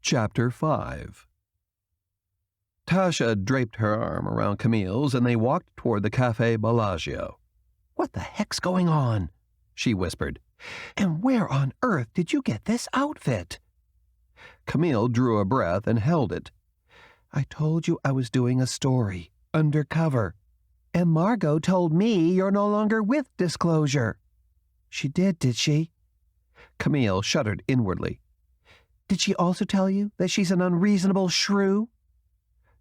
Chapter 5. Tasha draped her arm around Camille's and they walked toward the Café Bellagio. "What the heck's going on?" she whispered. "And where on earth did you get this outfit?" Camille drew a breath and held it. "I told you I was doing a story, undercover. And Margot told me you're no longer with Disclosure." "She did she?" Camille shuddered inwardly. "Did she also tell you that she's an unreasonable shrew?"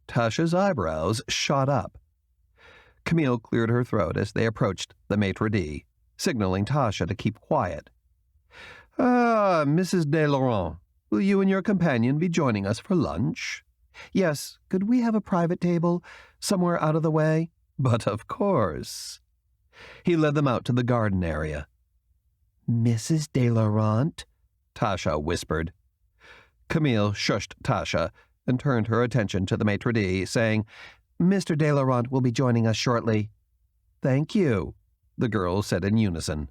Tasha's eyebrows shot up. Camille cleared her throat as they approached the maitre d', signaling Tasha to keep quiet. "Ah, Mrs. de Laurent, will you and your companion be joining us for lunch?" "Yes, could we have a private table, somewhere out of the way?" "But of course." He led them out to the garden area. "Mrs. de Laurent?" Tasha whispered. Camille shushed Tasha and turned her attention to the maitre d', saying, "Mr. de Laurent will be joining us shortly." "Thank you," the girls said in unison.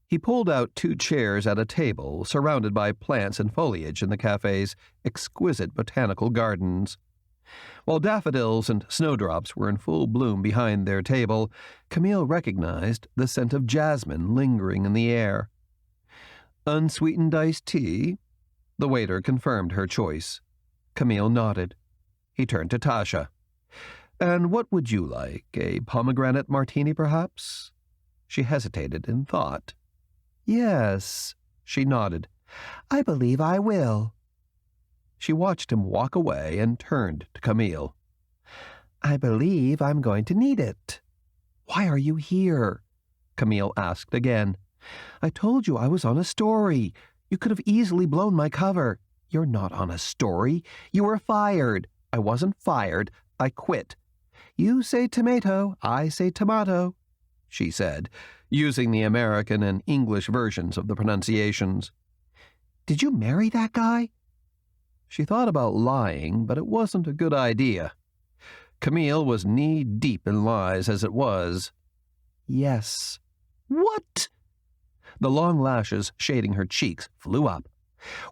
He pulled out 2 chairs at a table surrounded by plants and foliage in the cafe's exquisite botanical gardens. While daffodils and snowdrops were in full bloom behind their table, Camille recognized the scent of jasmine lingering in the air. "Unsweetened iced tea?" The waiter confirmed her choice. Camille nodded. He turned to Tasha. "And what would you like? A pomegranate martini, perhaps?" She hesitated in thought. "Yes," she nodded. "I believe I will." She watched him walk away and turned to Camille. "I believe I'm going to need it." "Why are you here?" Camille asked again. "I told you I was on a story. You could have easily blown my cover." "You're not on a story. You were fired." "I wasn't fired. I quit." "You say tomato, I say tomato," she said, using the American and English versions of the pronunciations. "Did you marry that guy?" She thought about lying, but it wasn't a good idea. Camille was knee-deep in lies as it was. "Yes." "What?" The long lashes shading her cheeks flew up.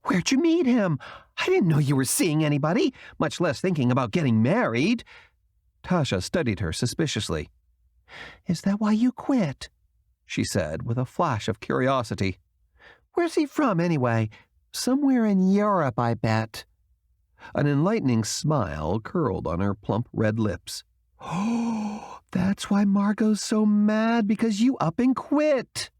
"Where'd you meet him? I didn't know you were seeing anybody, much less thinking about getting married." Tasha studied her suspiciously. "Is that why you quit?" she said with a flash of curiosity. "Where's he from, anyway? Somewhere in Europe, I bet." An enlightening smile curled on her plump red lips. "Oh, that's why Margot's so mad, because you up and quit."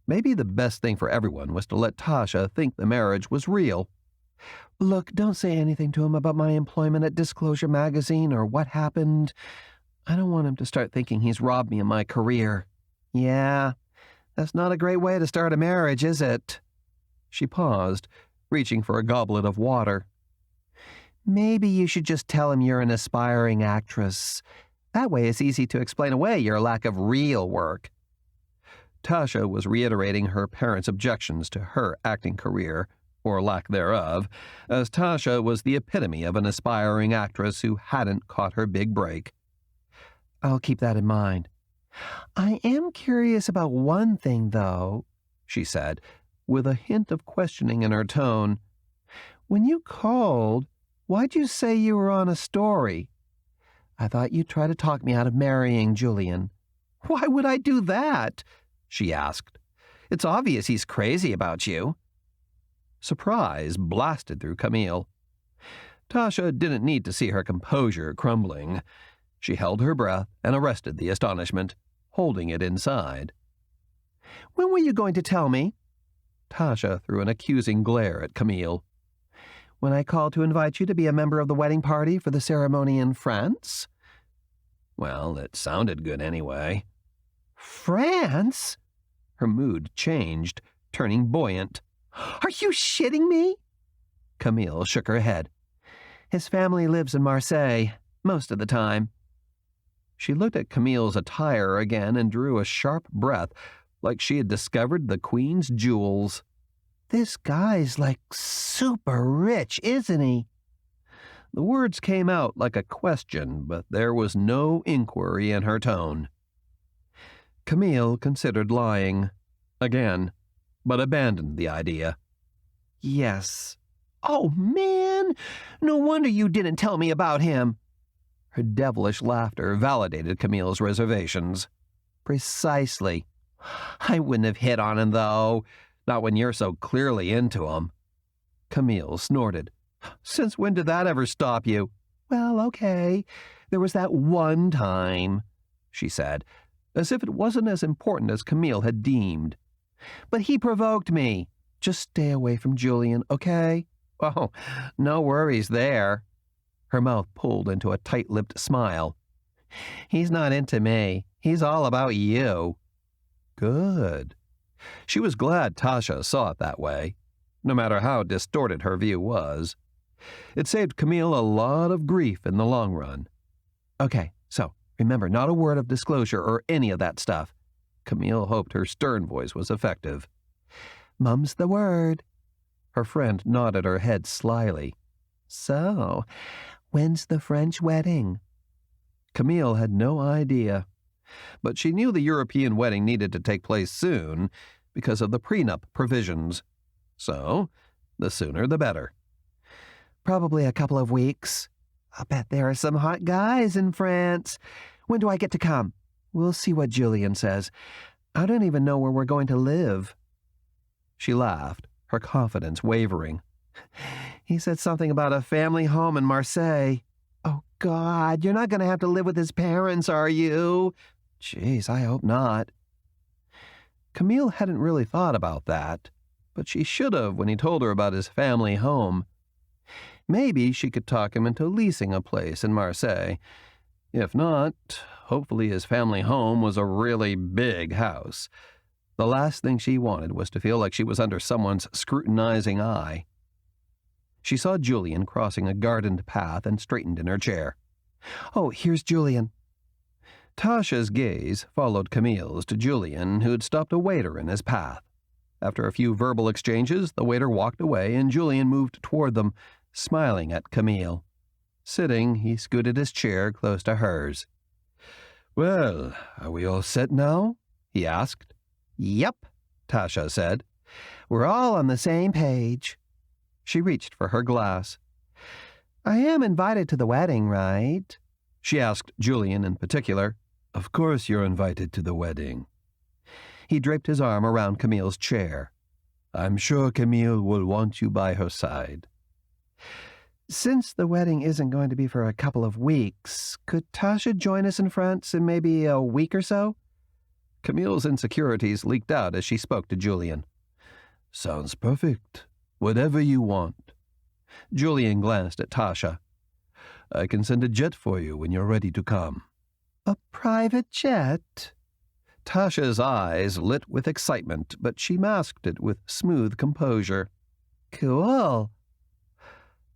Maybe the best thing for everyone was to let Tasha think the marriage was real. "Look, don't say anything to him about my employment at Disclosure magazine or what happened. I don't want him to start thinking he's robbed me of my career." "Yeah, that's not a great way to start a marriage, is it?" She paused, reaching for a goblet of water. "Maybe you should just tell him you're an aspiring actress. That way it's easy to explain away your lack of real work." Tasha was reiterating her parents' objections to her acting career, or lack thereof, as Tasha was the epitome of an aspiring actress who hadn't caught her big break. "I'll keep that in mind. I am curious about one thing, though," she said, with a hint of questioning in her tone. "When you called, why'd you say you were on a story? I thought you'd try to talk me out of marrying Julian." "Why would I do that?" she asked. "It's obvious he's crazy about you." Surprise blasted through Camille. Tasha didn't need to see her composure crumbling. She held her breath and arrested the astonishment, holding it inside. "When were you going to tell me?" Tasha threw an accusing glare at Camille. "When I called to invite you to be a member of the wedding party for the ceremony in France?" Well, it sounded good anyway. "France?" Her mood changed, turning buoyant. "Are you shitting me?" Camille shook her head. "His family lives in Marseille, most of the time." She looked at Camille's attire again and drew a sharp breath, like she had discovered the Queen's jewels. "This guy's like super rich, isn't he?" The words came out like a question, but there was no inquiry in her tone. Camille considered lying, again, but abandoned the idea. "Yes, Oh, man! No wonder you didn't tell me about him. Her devilish laughter validated Camille's reservations. Precisely. I wouldn't have hit on him, though. Not when you're so clearly into him. Camille snorted. Since when did that ever stop you? Well, okay. There was that one time, she said, as if it wasn't as important as Camille had deemed. But he provoked me. Just stay away from Julian, okay? Oh, no worries there. Her mouth pulled into a tight-lipped smile. He's not into me. He's all about you. Good. She was glad Tasha saw it that way, no matter how distorted her view was. It saved Camille a lot of grief in the long run. Okay, so remember, not a word of disclosure or any of that stuff. Camille hoped her stern voice was effective. Mum's the word. Her friend nodded her head slyly. So, when's the French wedding? Camille had no idea, but she knew the European wedding needed to take place soon because of the prenup provisions. So, the sooner the better. Probably a couple of weeks. I'll bet there are some hot guys in France. When do I get to come? We'll see what Julian says. I don't even know where we're going to live. She laughed, her confidence wavering. He said something about a family home in Marseille. Oh, God, you're not going to have to live with his parents, are you? Jeez, I hope not. Camille hadn't really thought about that, but she should have when he told her about his family home. Maybe she could talk him into leasing a place in Marseille. If not, hopefully his family home was a really big house. The last thing she wanted was to feel like she was under someone's scrutinizing eye. She saw Julian crossing a gardened path and straightened in her chair. Oh, here's Julian. Tasha's gaze followed Camille's to Julian, who had stopped a waiter in his path. After a few verbal exchanges, the waiter walked away and Julian moved toward them, smiling at Camille. Sitting, he scooted his chair close to hers. Well, are we all set now? He asked. Yep, Tasha said. We're all on the same page. She reached for her glass. I am invited to the wedding, right? She asked Julian in particular. Of course you're invited to the wedding. He draped his arm around Camille's chair. I'm sure Camille will want you by her side. Since the wedding isn't going to be for a couple of weeks, could Tasha join us in France in maybe a week or so? Camille's insecurities leaked out as she spoke to Julian. Sounds perfect. Whatever you want. Julian glanced at Tasha. I can send a jet for you when you're ready to come. A private jet? Tasha's eyes lit with excitement, but she masked it with smooth composure. Cool.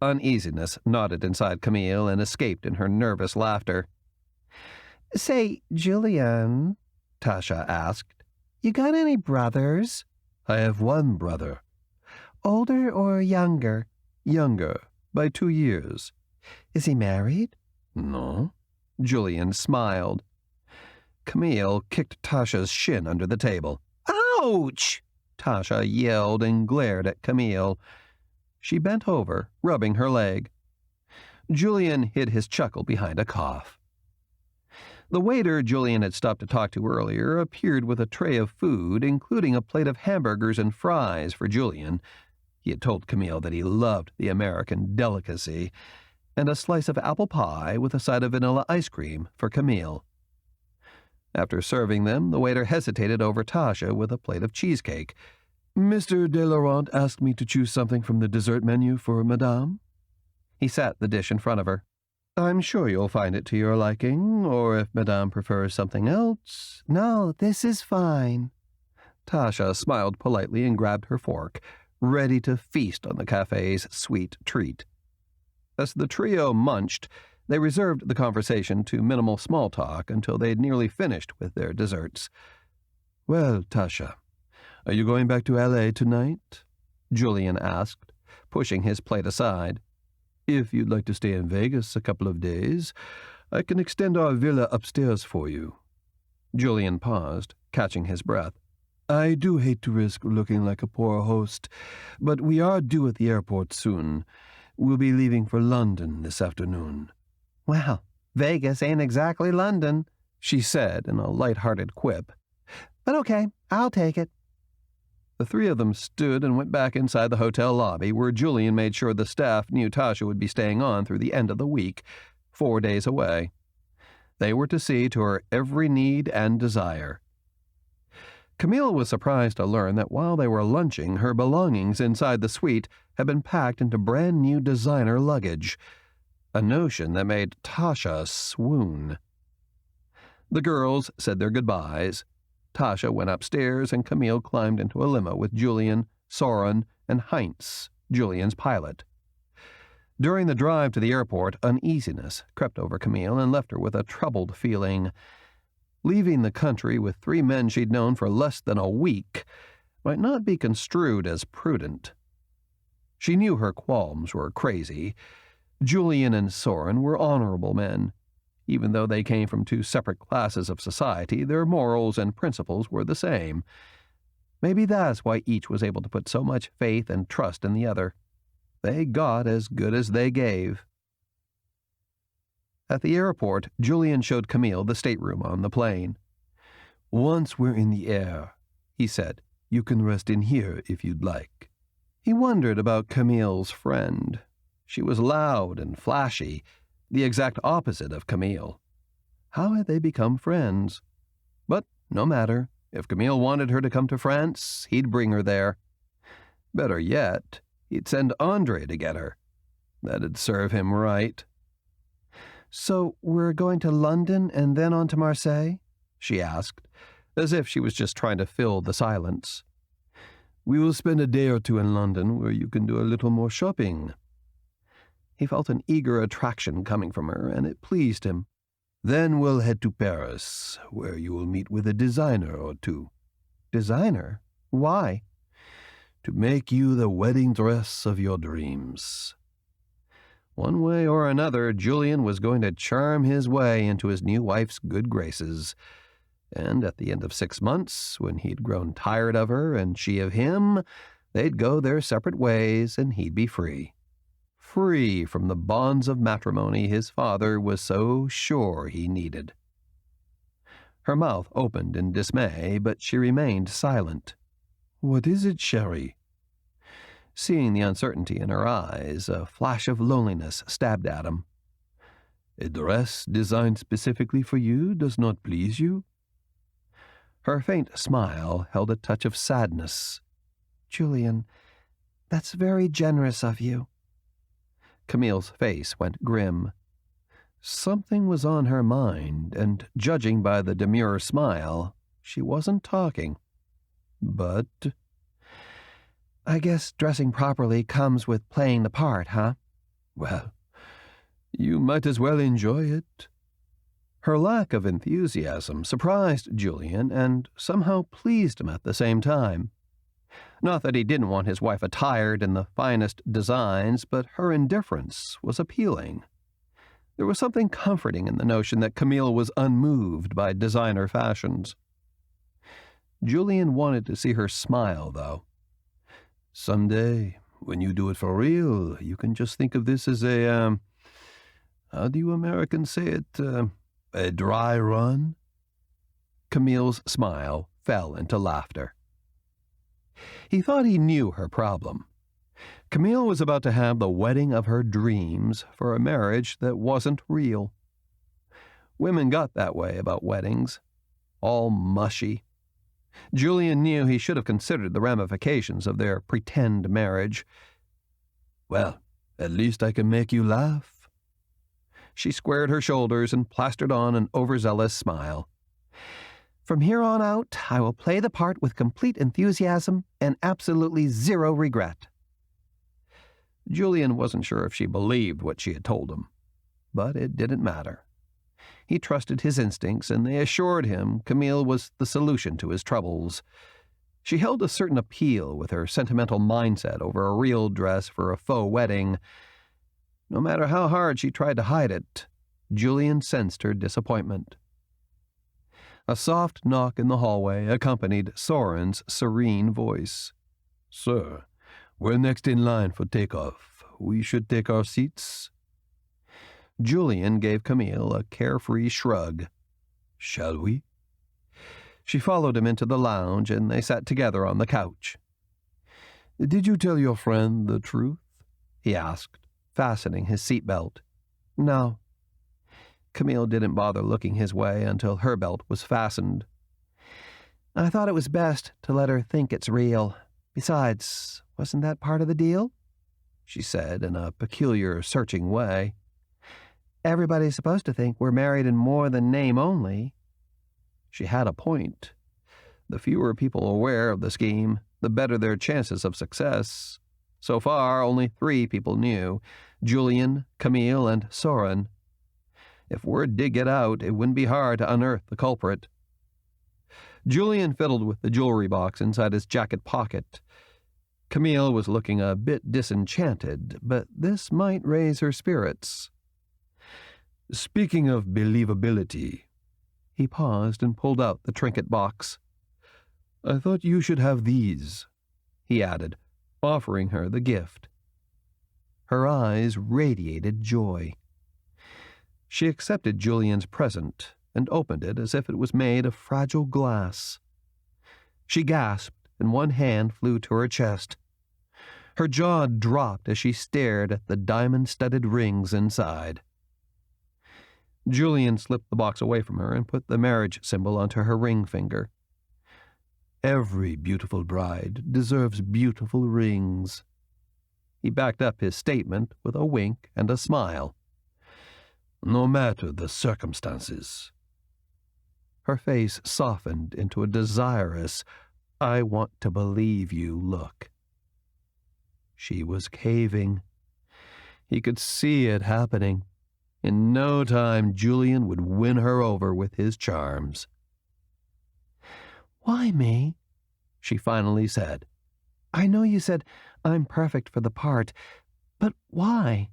Uneasiness nodded inside Camille and escaped in her nervous laughter. Say, Julian, Tasha asked, you got any brothers? I have one brother. Older or younger? Younger, by 2 years. Is he married? No. Julian smiled. Camille kicked Tasha's shin under the table. Ouch! Tasha yelled and glared at Camille. She bent over, rubbing her leg. Julian hid his chuckle behind a cough. The waiter Julian had stopped to talk to earlier appeared with a tray of food, including a plate of hamburgers and fries for Julian. He had told Camille that he loved the American delicacy, and a slice of apple pie with a side of vanilla ice cream for Camille. After serving them, the waiter hesitated over Tasha with a plate of cheesecake. Mr. de Laurent asked me to choose something from the dessert menu for Madame. He sat the dish in front of her. I'm sure you'll find it to your liking, or if Madame prefers something else. No, this is fine. Tasha smiled politely and grabbed her fork, ready to feast on the cafe's sweet treat. As the trio munched, they reserved the conversation to minimal small talk until they had nearly finished with their desserts. Well, Tasha, are you going back to L.A. tonight? Julian asked, pushing his plate aside. If you'd like to stay in Vegas a couple of days, I can extend our villa upstairs for you. Julian paused, catching his breath. I do hate to risk looking like a poor host, but we are due at the airport soon. We'll be leaving for London this afternoon." "Well, Vegas ain't exactly London," she said in a light-hearted quip. "But okay, I'll take it." The three of them stood and went back inside the hotel lobby, where Julian made sure the staff knew Tasha would be staying on through the end of the week, 4 days away. They were to see to her every need and desire. Camille was surprised to learn that while they were lunching, her belongings inside the suite had been packed into brand-new designer luggage, a notion that made Tasha swoon. The girls said their goodbyes. Tasha went upstairs, and Camille climbed into a limo with Julian, Soren, and Heinz, Julian's pilot. During the drive to the airport, uneasiness crept over Camille and left her with a troubled feeling. Leaving the country with 3 men she'd known for less than a week might not be construed as prudent. She knew her qualms were crazy. Julian and Soren were honorable men. Even though they came from 2 separate classes of society, their morals and principles were the same. Maybe that's why each was able to put so much faith and trust in the other. They got as good as they gave. At the airport, Julian showed Camille the stateroom on the plane. "Once we're in the air," he said, "you can rest in here if you'd like." He wondered about Camille's friend. She was loud and flashy, the exact opposite of Camille. How had they become friends? But no matter. If Camille wanted her to come to France, he'd bring her there. Better yet, he'd send Andre to get her. That'd serve him right. "So we're going to London and then on to Marseille?" she asked, as if she was just trying to fill the silence. "We will spend a day or 2 in London, where you can do a little more shopping." He felt an eager attraction coming from her, and it pleased him. "Then we'll head to Paris, where you will meet with a designer or 2. "Designer? Why?" "To make you the wedding dress of your dreams." One way or another, Julian was going to charm his way into his new wife's good graces. And at the end of 6 months, when he'd grown tired of her and she of him, they'd go their separate ways and he'd be free. Free from the bonds of matrimony his father was so sure he needed. Her mouth opened in dismay, but she remained silent. "What is it, Sherry?" Seeing the uncertainty in her eyes, a flash of loneliness stabbed at him. "A dress designed specifically for you does not please you?" Her faint smile held a touch of sadness. "Julian, that's very generous of you." Camille's face went grim. Something was on her mind, and judging by the demure smile, she wasn't talking. But "I guess dressing properly comes with playing the part, huh?" well, you might as well enjoy it. Her lack of enthusiasm surprised Julian and somehow pleased him at the same time. Not that he didn't want his wife attired in the finest designs, but her indifference was appealing. There was something comforting in the notion that Camille was unmoved by designer fashions. Julian wanted to see her smile, though. "Someday, when you do it for real, you can just think of this as a, how do you Americans say it, a dry run?" Camille's smile fell into laughter. He thought he knew her problem. Camille was about to have the wedding of her dreams for a marriage that wasn't real. Women got that way about weddings. All mushy. Julian knew he should have considered the ramifications of their pretend marriage. "Well, at least I can make you laugh." She squared her shoulders and plastered on an overzealous smile. "From here on out, I will play the part with complete enthusiasm and absolutely zero regret." Julian wasn't sure if she believed what she had told him, but it didn't matter. He trusted his instincts, and they assured him Camille was the solution to his troubles. She held a certain appeal with her sentimental mindset over a real dress for a faux wedding. No matter how hard she tried to hide it, Julian sensed her disappointment. A soft knock in the hallway accompanied Soren's serene voice. "Sir, we're next in line for takeoff. We should take our seats." Julian gave Camille a carefree shrug. "Shall we?" She followed him into the lounge, and they sat together on the couch. "Did you tell your friend the truth?" he asked, fastening his seatbelt. "No." Camille didn't bother looking his way until her belt was fastened. "I thought it was best to let her think it's real. Besides, wasn't that part of the deal?" she said in a peculiar, searching way. "Everybody's supposed to think we're married in more than name only." She had a point. The fewer people aware of the scheme, the better their chances of success. So far, only 3 people knew: Julian, Camille, and Soren. If word did get out, it wouldn't be hard to unearth the culprit. Julian fiddled with the jewelry box inside his jacket pocket. Camille was looking a bit disenchanted, but this might raise her spirits. "Speaking of believability," he paused and pulled out the trinket box. "I thought you should have these," he added, offering her the gift. Her eyes radiated joy. She accepted Julian's present and opened it as if it was made of fragile glass. She gasped, and one hand flew to her chest. Her jaw dropped as she stared at the diamond-studded rings inside. Julian slipped the box away from her and put the marriage symbol onto her ring finger. "Every beautiful bride deserves beautiful rings." He backed up his statement with a wink and a smile. "No matter the circumstances." Her face softened into a desirous, "I want to believe you" look. She was caving. He could see it happening. In no time, Julian would win her over with his charms. "Why me?" she finally said. "I know you said I'm perfect for the part, but why?"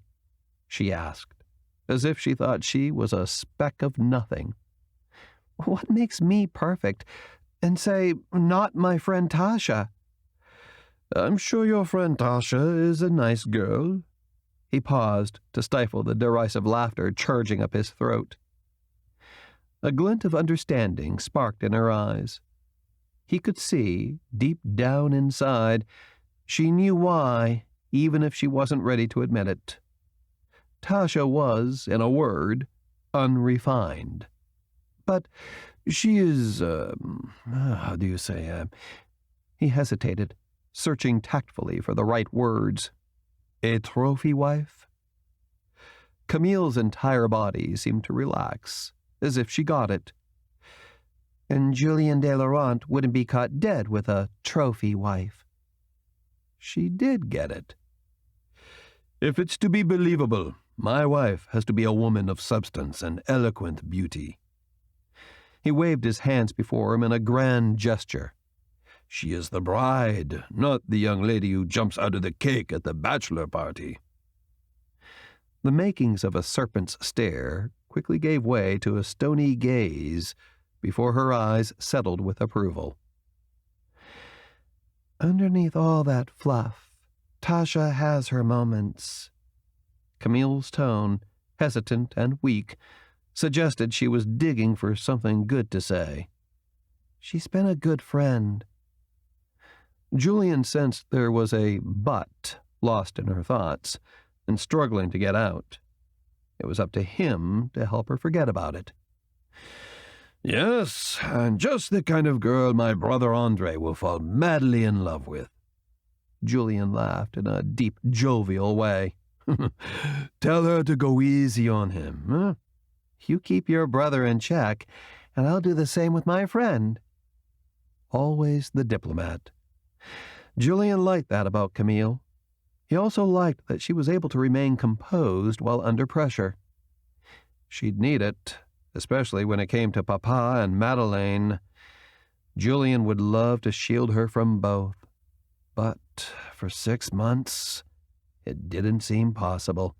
she asked, as if she thought she was a speck of nothing. "What makes me perfect? And say, not my friend Tasha." "I'm sure your friend Tasha is a nice girl." He paused to stifle the derisive laughter charging up his throat. A glint of understanding sparked in her eyes. He could see, deep down inside, she knew why, even if she wasn't ready to admit it. Tasha was, in a word, unrefined. But she is, how do you say, he hesitated, searching tactfully for the right words. "A trophy wife?" Camille's entire body seemed to relax, as if she got it. "And Julian de Laurent wouldn't be caught dead with a trophy wife." She did get it. "If it's to be believable, my wife has to be a woman of substance and eloquent beauty." He waved his hands before him in a grand gesture. "She is the bride, not the young lady who jumps out of the cake at the bachelor party." The makings of a serpent's stare quickly gave way to a stony gaze before her eyes settled with approval. "Underneath all that fluff, Tasha has her moments." Camille's tone, hesitant and weak, suggested she was digging for something good to say. "She's been a good friend." Julian sensed there was a "but" lost in her thoughts and struggling to get out. It was up to him to help her forget about it. "Yes, and just the kind of girl my brother Andre will fall madly in love with." Julian laughed in a deep, jovial way. "Tell her to go easy on him, huh?" "You keep your brother in check, and I'll do the same with my friend." Always the diplomat. Julian liked that about Camille. He also liked that she was able to remain composed while under pressure. She'd need it, especially when it came to Papa and Madeleine. Julian would love to shield her from both. But for 6 months, it didn't seem possible.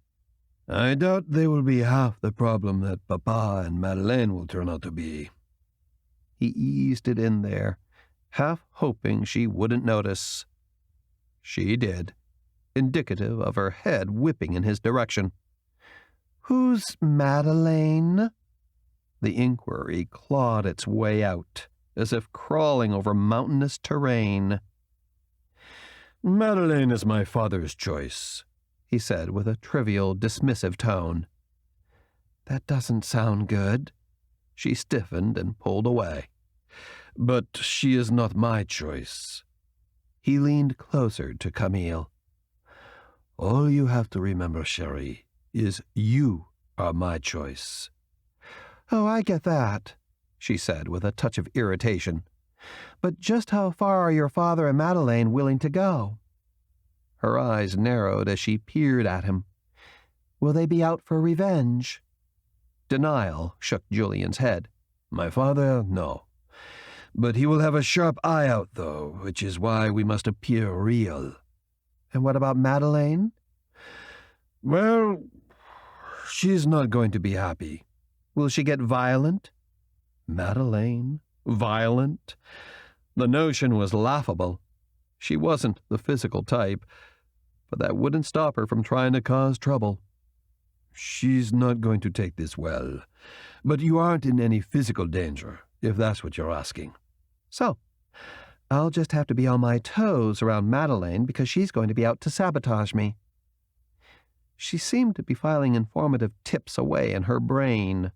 "I doubt they will be half the problem that Papa and Madeleine will turn out to be." he eased it in there, half hoping she wouldn't notice. She did, indicative of her head whipping in his direction. "Who's Madeleine?" The inquiry clawed its way out, as if crawling over mountainous terrain. "Madeleine is my father's choice," he said with a trivial, dismissive tone. "That doesn't sound good." She stiffened and pulled away. "But she is not my choice." He leaned closer to Camille. "All you have to remember, Cherie, is you are my choice." "Oh, I get that," she said with a touch of irritation. "But just how far are your father and Madeleine willing to go?" Her eyes narrowed as she peered at him. "Will they be out for revenge?" Denial shook Julian's head. "My father, no. But he will have a sharp eye out, though, which is why we must appear real." "And what about Madeleine?" "Well, she's not going to be happy." "Will she get violent?" Madeleine? Violent? The notion was laughable. She wasn't the physical type, but that wouldn't stop her from trying to cause trouble. "She's not going to take this well, but you aren't in any physical danger, if that's what you're asking." "So, I'll just have to be on my toes around Madeleine because she's going to be out to sabotage me." She seemed to be filing informative tips away in her brain.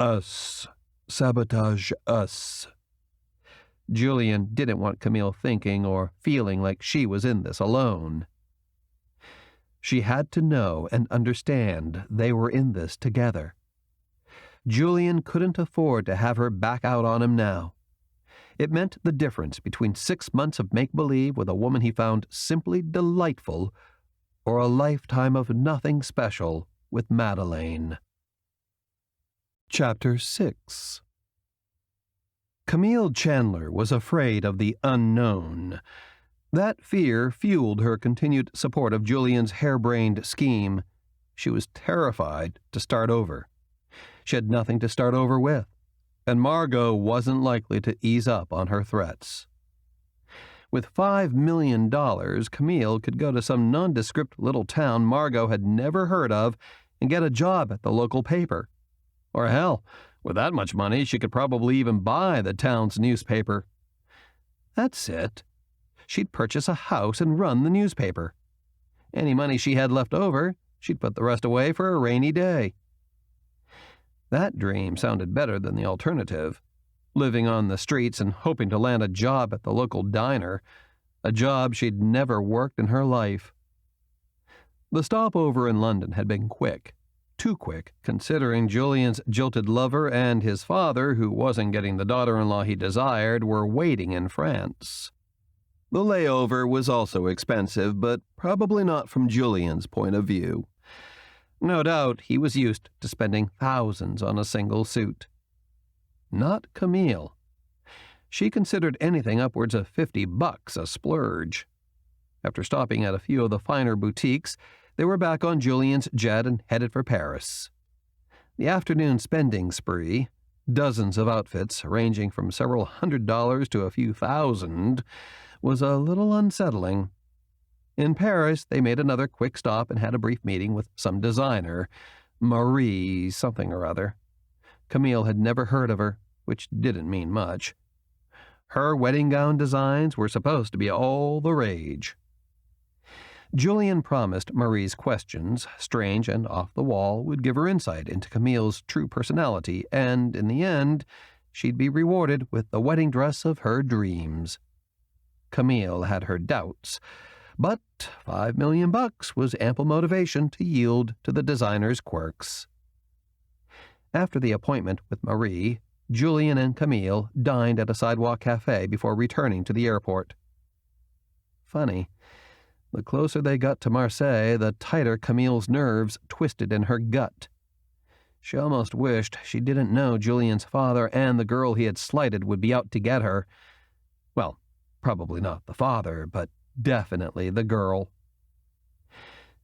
"Us. Sabotage us." Julian didn't want Camille thinking or feeling like she was in this alone. She had to know and understand they were in this together. Julian couldn't afford to have her back out on him now. It meant the difference between 6 months of make-believe with a woman he found simply delightful or a lifetime of nothing special with Madeleine. Chapter 6. Camille Chandler was afraid of the unknown. That fear fueled her continued support of Julian's harebrained scheme. She was terrified to start over. She had nothing to start over with, and Margot wasn't likely to ease up on her threats. With $5 million, Camille could go to some nondescript little town Margot had never heard of and get a job at the local paper. Or hell, with that much money, she could probably even buy the town's newspaper. That's it. She'd purchase a house and run the newspaper. Any money she had left over, she'd put the rest away for a rainy day. That dream sounded better than the alternative. Living on the streets and hoping to land a job at the local diner, a job she'd never worked in her life. The stopover in London had been quick. Too quick, considering Julian's jilted lover and his father, who wasn't getting the daughter-in-law he desired, were waiting in France. The layover was also expensive, but probably not from Julian's point of view. No doubt he was used to spending thousands on a single suit. Not Camille. She considered anything upwards of $50 a splurge. After stopping at a few of the finer boutiques, they were back on Julian's jet and headed for Paris. The afternoon spending spree, dozens of outfits ranging from several $100s to a few thousand, was a little unsettling. In Paris, they made another quick stop and had a brief meeting with some designer, Marie something or other. Camille had never heard of her, which didn't mean much. Her wedding gown designs were supposed to be all the rage. Julian promised Marie's questions, strange and off the wall, would give her insight into Camille's true personality, and, in the end, she'd be rewarded with the wedding dress of her dreams. Camille had her doubts, but $5 million was ample motivation to yield to the designer's quirks. After the appointment with Marie, Julian and Camille dined at a sidewalk cafe before returning to the airport. Funny, the closer they got to Marseille, the tighter Camille's nerves twisted in her gut. She almost wished she didn't know Julian's father and the girl he had slighted would be out to get her. Well, probably not the father, but definitely the girl.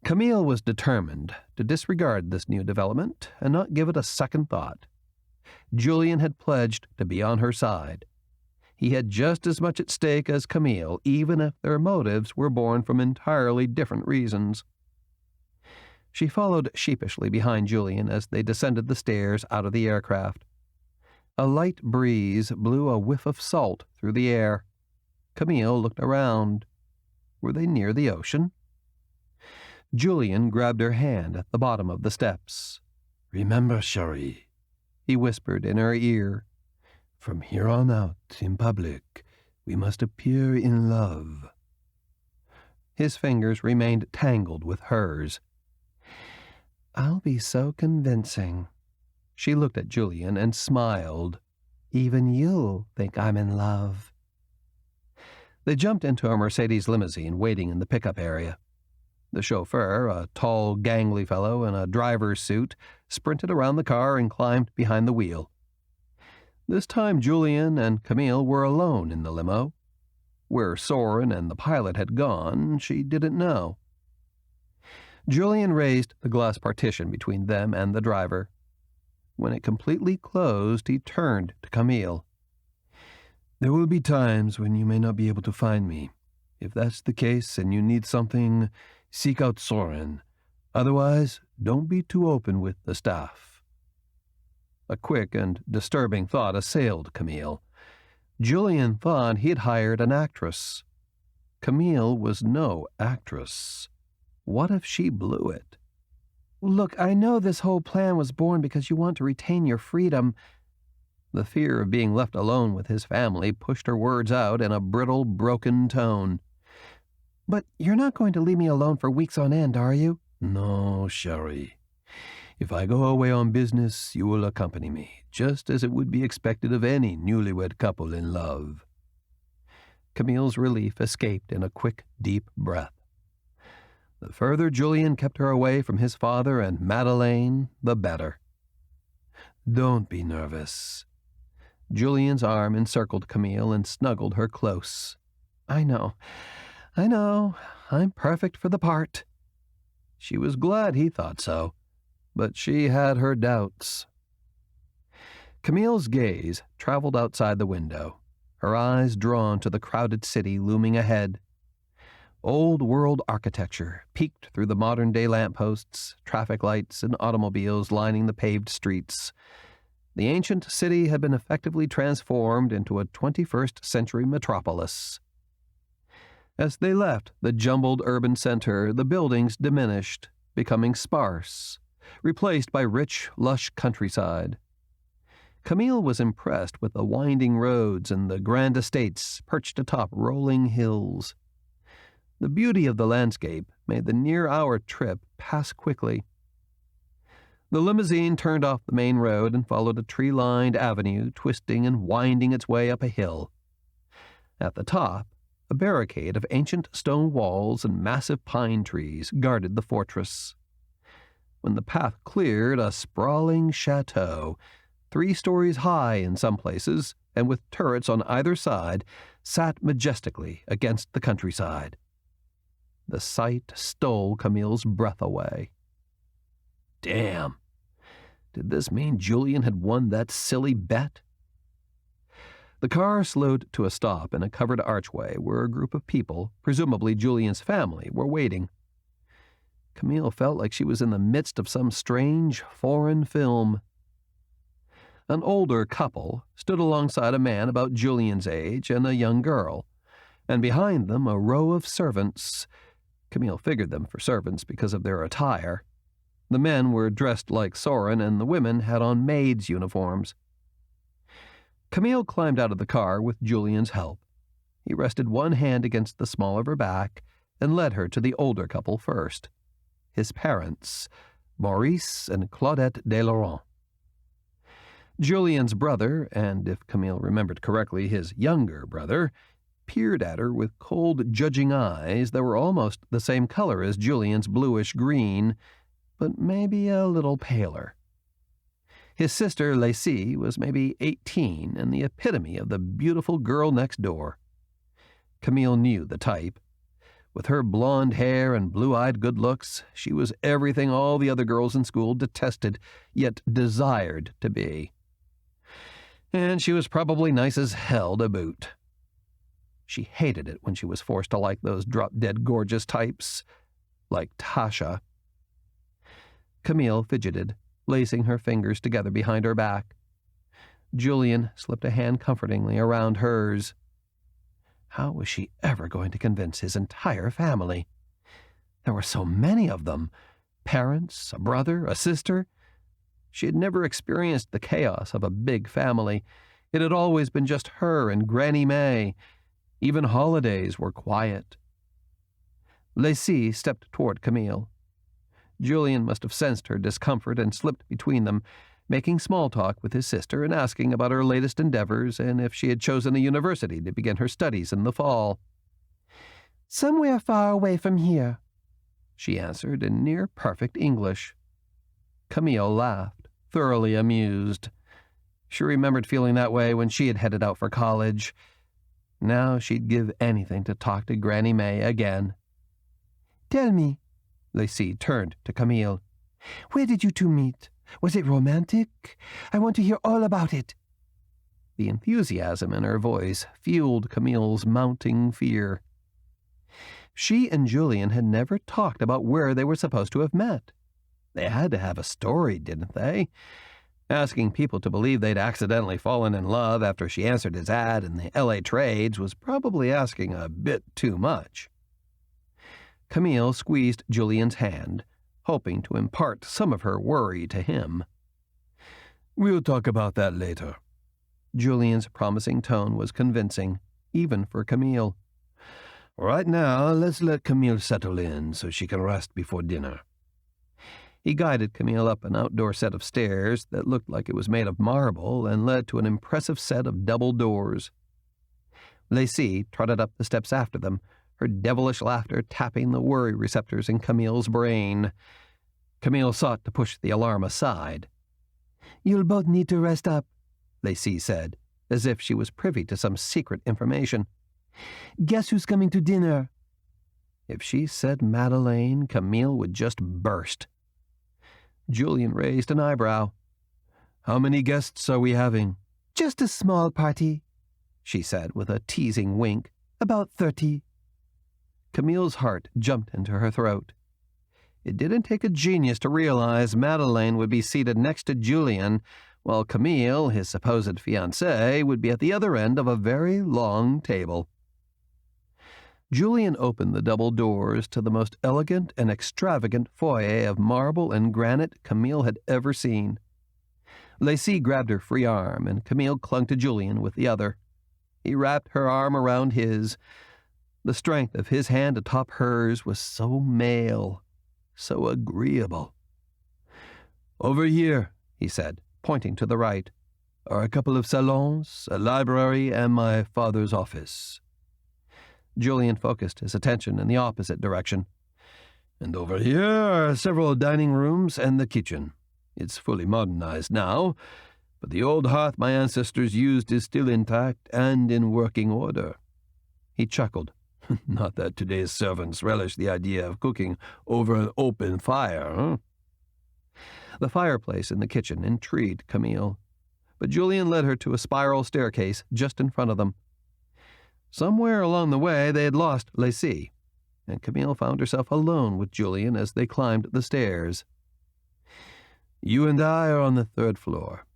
Camille was determined to disregard this new development and not give it a second thought. Julian had pledged to be on her side. He had just as much at stake as Camille, even if their motives were born from entirely different reasons. She followed sheepishly behind Julian as they descended the stairs out of the aircraft. A light breeze blew a whiff of salt through the air. Camille looked around. Were they near the ocean? Julian grabbed her hand at the bottom of the steps. "Remember, Cherie," he whispered in her ear. "From here on out, in public, we must appear in love." His fingers remained tangled with hers. "I'll be so convincing." She looked at Julian and smiled. "Even you'll think I'm in love." They jumped into a Mercedes limousine waiting in the pickup area. The chauffeur, a tall, gangly fellow in a driver's suit, sprinted around the car and climbed behind the wheel. This time Julian and Camille were alone in the limo. Where Soren and the pilot had gone, she didn't know. Julian raised the glass partition between them and the driver. When it completely closed, he turned to Camille. "There will be times when you may not be able to find me. If that's the case and you need something, seek out Soren. Otherwise, don't be too open with the staff." A quick and disturbing thought assailed Camille. Julian thought he had hired an actress. Camille was no actress. What if she blew it? "Look, I know this whole plan was born because you want to retain your freedom." The fear of being left alone with his family pushed her words out in a brittle, broken tone. "But you're not going to leave me alone for weeks on end, are you?" "No, Cherie. If I go away on business, you will accompany me, just as it would be expected of any newlywed couple in love." Camille's relief escaped in a quick, deep breath. The further Julian kept her away from his father and Madeleine, the better. "Don't be nervous." Julian's arm encircled Camille and snuggled her close. I know. I'm perfect for the part." She was glad he thought so, but she had her doubts. Camille's gaze traveled outside the window, her eyes drawn to the crowded city looming ahead. Old-world architecture peeked through the modern-day lampposts, traffic lights, and automobiles lining the paved streets. The ancient city had been effectively transformed into a 21st-century metropolis. As they left the jumbled urban center, the buildings diminished, becoming sparse, replaced by rich, lush countryside. Camille was impressed with the winding roads and the grand estates perched atop rolling hills. The beauty of the landscape made the near-hour trip pass quickly. The limousine turned off the main road and followed a tree-lined avenue, twisting and winding its way up a hill. At the top, a barricade of ancient stone walls and massive pine trees guarded the fortress. When the path cleared, a sprawling chateau, 3 stories high in some places, and with turrets on either side, sat majestically against the countryside. The sight stole Camille's breath away. Damn! Did this mean Julian had won that silly bet? The car slowed to a stop in a covered archway where a group of people, presumably Julian's family, were waiting. Camille felt like she was in the midst of some strange foreign film. An older couple stood alongside a man about Julian's age and a young girl, and behind them a row of servants. Camille figured them for servants because of their attire. The men were dressed like Soren, and the women had on maids' uniforms. Camille climbed out of the car with Julian's help. He rested one hand against the small of her back and led her to the older couple first. His parents, Maurice and Claudette de Laurent. Julian's brother, and if Camille remembered correctly, his younger brother, peered at her with cold, judging eyes that were almost the same color as Julian's bluish-green, but maybe a little paler. His sister, Lacey, was maybe 18 and the epitome of the beautiful girl next door. Camille knew the type. With her blonde hair and blue-eyed good looks, she was everything all the other girls in school detested, yet desired to be. And she was probably nice as hell to boot. She hated it when she was forced to like those drop-dead gorgeous types, like Tasha. Camille fidgeted, lacing her fingers together behind her back. Julian slipped a hand comfortingly around hers. How was she ever going to convince his entire family? There were so many of them. Parents, a brother, a sister. She had never experienced the chaos of a big family. It had always been just her and Granny May. Even holidays were quiet. Lacey stepped toward Camille. Julian must have sensed her discomfort and slipped between them, making small talk with his sister and asking about her latest endeavors and if she had chosen a university to begin her studies in the fall. "Somewhere far away from here," she answered in near-perfect English. Camille laughed, thoroughly amused. She remembered feeling that way when she had headed out for college. Now she'd give anything to talk to Granny May again. "Tell me," Lacey turned to Camille. "where did you two meet? Was it romantic? I want to hear all about it." The enthusiasm in her voice fueled Camille's mounting fear. She and Julian had never talked about where they were supposed to have met. They had to have a story, didn't they? Asking people to believe they'd accidentally fallen in love after she answered his ad in the LA Trades was probably asking a bit too much. Camille squeezed Julian's hand, hoping to impart some of her worry to him. "We'll talk about that later." Julian's promising tone was convincing, even for Camille. "Right now, let's let Camille settle in so she can rest before dinner." He guided Camille up an outdoor set of stairs that looked like it was made of marble and led to an impressive set of double doors. Lacey trotted up the steps after them, her devilish laughter tapping the worry receptors in Camille's brain. Camille sought to push the alarm aside. "You'll both need to rest up," Lacey said, as if she was privy to some secret information. "Guess who's coming to dinner?" If she said Madeleine, Camille would just burst. Julian raised an eyebrow. "How many guests are we having?" "Just a small party," she said with a teasing wink. "About 30. Camille's heart jumped into her throat. It didn't take a genius to realize Madeleine would be seated next to Julian, while Camille, his supposed fiancée, would be at the other end of a very long table. Julian opened the double doors to the most elegant and extravagant foyer of marble and granite Camille had ever seen. Lacey grabbed her free arm, and Camille clung to Julian with the other. He wrapped her arm around his. The strength of his hand atop hers was so male, so agreeable. "Over here," he said, pointing to the right, "are a couple of salons, a library, and my father's office." Julian focused his attention in the opposite direction. "And over here are several dining rooms and the kitchen. It's fully modernized now, but the old hearth my ancestors used is still intact and in working order." He chuckled. "Not that today's servants relish the idea of cooking over an open fire, huh?" The fireplace in the kitchen intrigued Camille, but Julian led her to a spiral staircase just in front of them. Somewhere along the way they had lost Lacey, and Camille found herself alone with Julian as they climbed the stairs. "You and I are on the 3rd floor.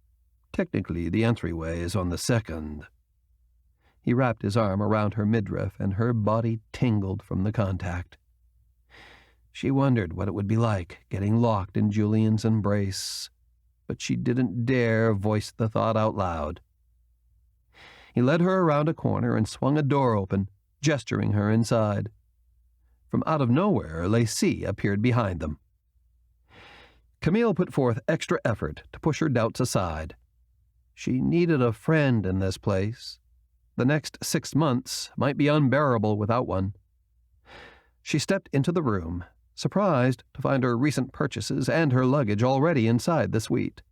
Technically, the entryway is on the 2nd. He wrapped his arm around her midriff, and her body tingled from the contact. She wondered what it would be like getting locked in Julian's embrace, but she didn't dare voice the thought out loud. He led her around a corner and swung a door open, gesturing her inside. From out of nowhere, Lacey appeared behind them. Camille put forth extra effort to push her doubts aside. She needed a friend in this place. The next 6 months might be unbearable without one. She stepped into the room, surprised to find her recent purchases and her luggage already inside the suite.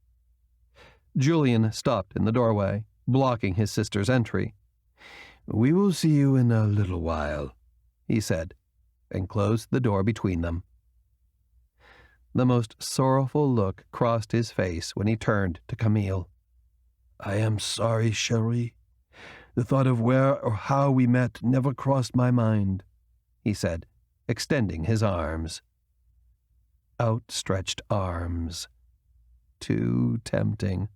Julian stopped in the doorway, blocking his sister's entry. "We will see you in a little while," he said, and closed the door between them. The most sorrowful look crossed his face when he turned to Camille. I am sorry, Sherry. The thought of where or how we met never crossed my mind, he said, extending his arms. Outstretched arms. Too tempting.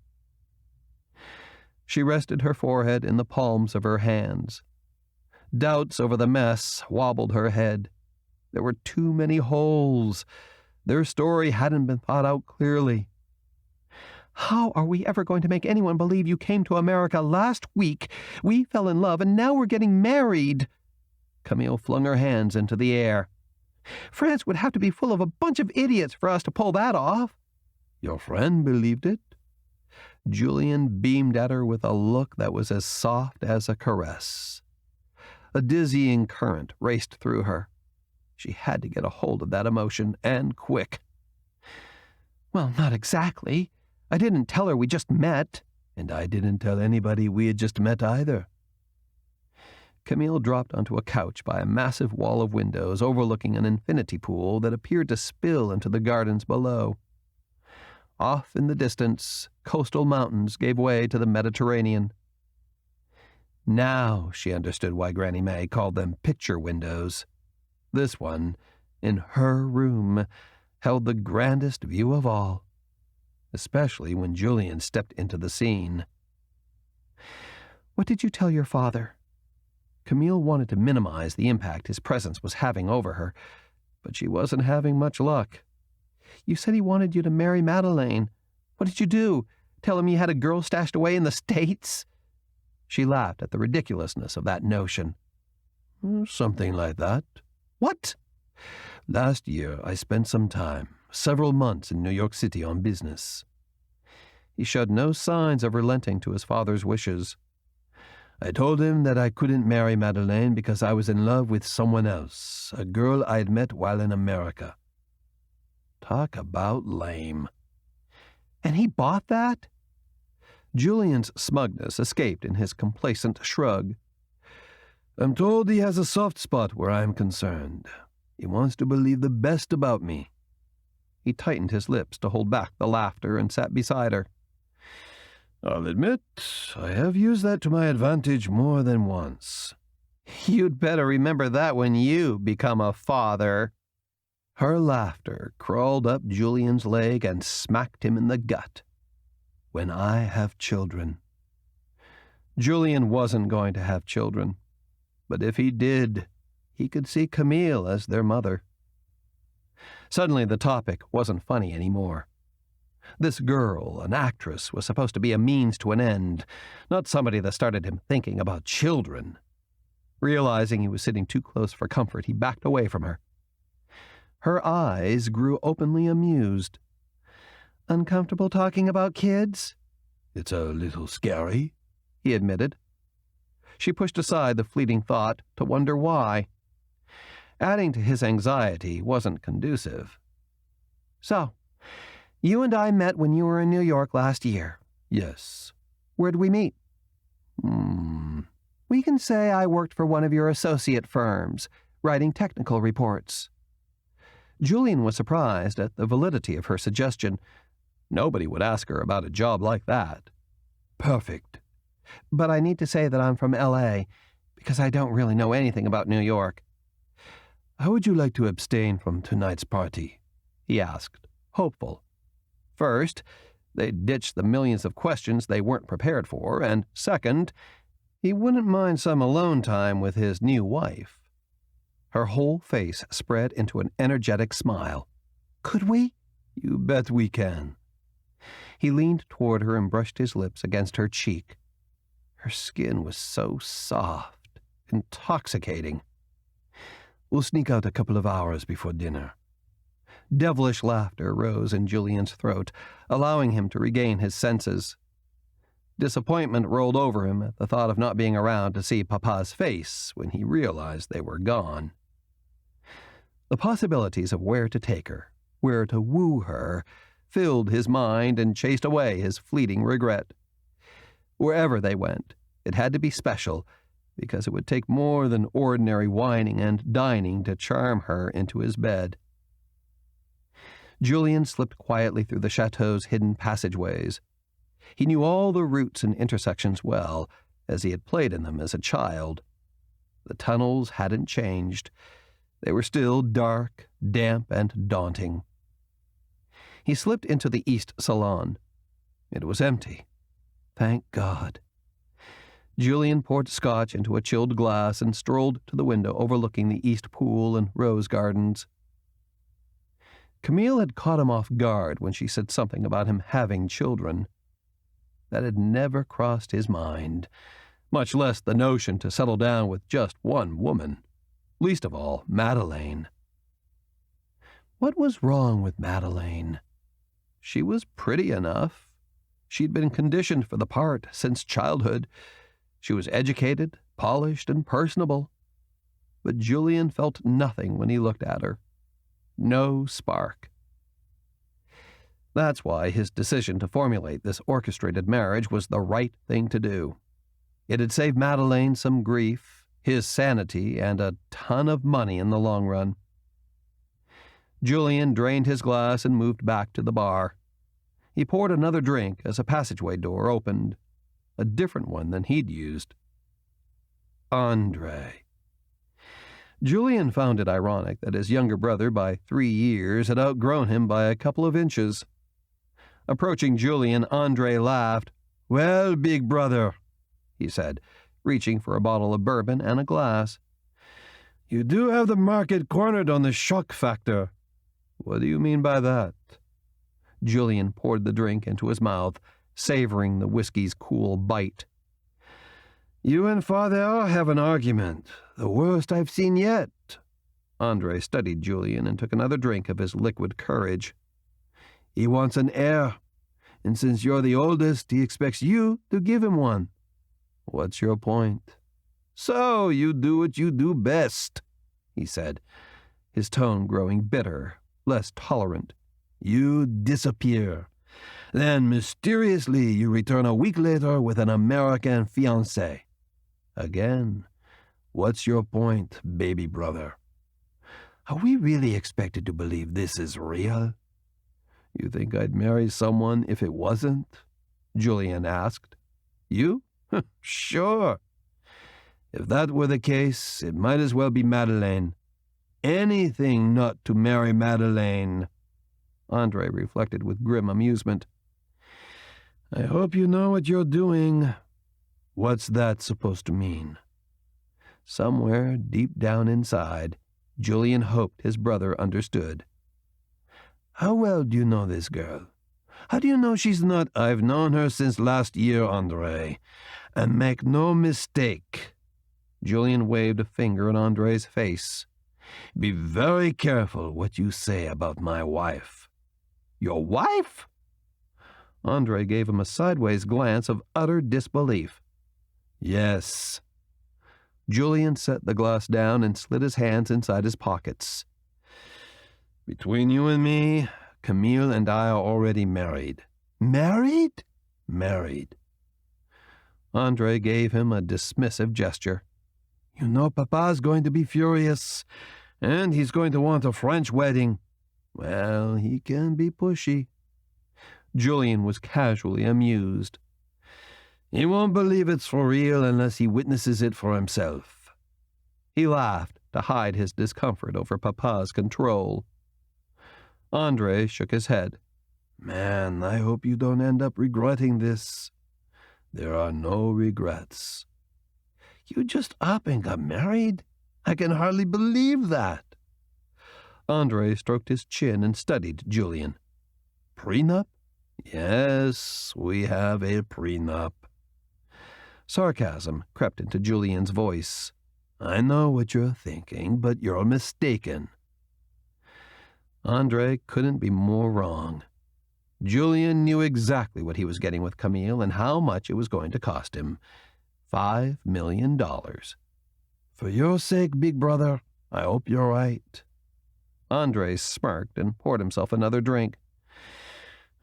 She rested her forehead in the palms of her hands. Doubts over the mess wobbled her head. There were too many holes. Their story hadn't been thought out clearly. How are we ever going to make anyone believe you came to America last week? We fell in love, and now we're getting married. Camille flung her hands into the air. France would have to be full of a bunch of idiots for us to pull that off. Your friend believed it? Julian beamed at her with a look that was as soft as a caress. A dizzying current raced through her. She had to get a hold of that emotion, and quick. Well, not exactly. I didn't tell her we just met. And I didn't tell anybody we had just met either. Camille dropped onto a couch by a massive wall of windows overlooking an infinity pool that appeared to spill into the gardens below. Off in the distance, coastal mountains gave way to the Mediterranean. Now she understood why Granny May called them picture windows. This one, in her room, held the grandest view of all, especially when Julian stepped into the scene. What did you tell your father? Camille wanted to minimize the impact his presence was having over her, but she wasn't having much luck. You said he wanted you to marry Madeleine. What did you do? Tell him you had a girl stashed away in the States? She laughed at the ridiculousness of that notion. Something like that. What? Last year I spent some time, several months in New York City on business. He showed no signs of relenting to his father's wishes. I told him that I couldn't marry Madeleine because I was in love with someone else, a girl I'd met while in America. Talk about lame. And he bought that? Julian's smugness escaped in his complacent shrug. I'm told he has a soft spot where I'm concerned. He wants to believe the best about me. He tightened his lips to hold back the laughter and sat beside her. I'll admit, I have used that to my advantage more than once. You'd better remember that when you become a father. Her laughter crawled up Julian's leg and smacked him in the gut. When I have children. Julian wasn't going to have children, but if he did, he could see Camille as their mother. Suddenly the topic wasn't funny anymore. This girl, an actress, was supposed to be a means to an end, not somebody that started him thinking about children. Realizing he was sitting too close for comfort, he backed away from her. Her eyes grew openly amused. Uncomfortable talking about kids? It's a little scary, he admitted. She pushed aside the fleeting thought to wonder why. Adding to his anxiety wasn't conducive. So, you and I met when you were in New York last year. Yes. Where'd we meet? We can say I worked for one of your associate firms, writing technical reports. Julian was surprised at the validity of her suggestion. Nobody would ask her about a job like that. Perfect. But I need to say that I'm from L.A., because I don't really know anything about New York. How would you like to abstain from tonight's party? He asked, hopeful. First, they'd ditch the millions of questions they weren't prepared for, and second, he wouldn't mind some alone time with his new wife. Her whole face spread into an energetic smile. Could we? You bet we can. He leaned toward her and brushed his lips against her cheek. Her skin was so soft, intoxicating. We'll sneak out a couple of hours before dinner. Devilish laughter rose in Julian's throat, allowing him to regain his senses. Disappointment rolled over him at the thought of not being around to see Papa's face when he realized they were gone. The possibilities of where to take her, where to woo her, filled his mind and chased away his fleeting regret. Wherever they went, it had to be special, because it would take more than ordinary whining and dining to charm her into his bed. Julian slipped quietly through the chateau's hidden passageways. He knew all the routes and intersections well, as he had played in them as a child. The tunnels hadn't changed. They were still dark, damp, and daunting. He slipped into the east salon. It was empty. Thank God. Julian poured scotch into a chilled glass and strolled to the window overlooking the east pool and rose gardens. Camille had caught him off guard when she said something about him having children. That had never crossed his mind, much less the notion to settle down with just one woman, least of all Madeleine. What was wrong with Madeleine? She was pretty enough. She'd been conditioned for the part since childhood. She was educated, polished, and personable. But Julian felt nothing when he looked at her. No spark. That's why his decision to formulate this orchestrated marriage was the right thing to do. It had saved Madeleine some grief, his sanity, and a ton of money in the long run. Julian drained his glass and moved back to the bar. He poured another drink as a passageway door opened, a different one than he'd used. Andre. Julian found it ironic that his younger brother by 3 years had outgrown him by a couple of inches. Approaching Julian, Andre laughed. "Well, big brother," he said, reaching for a bottle of bourbon and a glass. "You do have the market cornered on the shock factor." "What do you mean by that?" Julian poured the drink into his mouth, savoring the whiskey's cool bite. "You and Father have an argument, the worst I've seen yet." Andre studied Julian and took another drink of his liquid courage. "He wants an heir, and since you're the oldest, he expects you to give him one." "What's your point?" "So you do what you do best," he said, his tone growing bitter, less tolerant. "You disappear. Then mysteriously you return a week later with an American fiancée. Again, what's your point, baby brother? Are we really expected to believe this is real?" "You think I'd marry someone if it wasn't?" Julian asked. "You? Sure. If that were the case, it might as well be Madeleine. Anything not to marry Madeleine." Andre reflected with grim amusement. "I hope you know what you're doing." "What's that supposed to mean?" Somewhere deep down inside, Julian hoped his brother understood. "How well do you know this girl? How do you know she's not—" "I've known her since last year, Andre. And make no mistake." Julian waved a finger in Andre's face. "Be very careful what you say about my wife." "Your wife?" Andre gave him a sideways glance of utter disbelief. "Yes." Julian set the glass down and slid his hands inside his pockets. "Between you and me, Camille and I are already married." "Married?" "Married." Andre gave him a dismissive gesture. "You know Papa's going to be furious, and he's going to want a French wedding." "Well, he can be pushy." Julian was casually amused. "He won't believe it's for real unless he witnesses it for himself." He laughed to hide his discomfort over Papa's control. Andre shook his head. "Man, I hope you don't end up regretting this." "There are no regrets." "You just up and got married? I can hardly believe that." Andre stroked his chin and studied Julian. "Prenup?" "Yes, we have a prenup." Sarcasm crept into Julian's voice. "I know what you're thinking, but you're mistaken." Andre couldn't be more wrong. Julian knew exactly what he was getting with Camille and how much it was going to cost him. $5 million. "For your sake, big brother, I hope you're right." Andre smirked and poured himself another drink.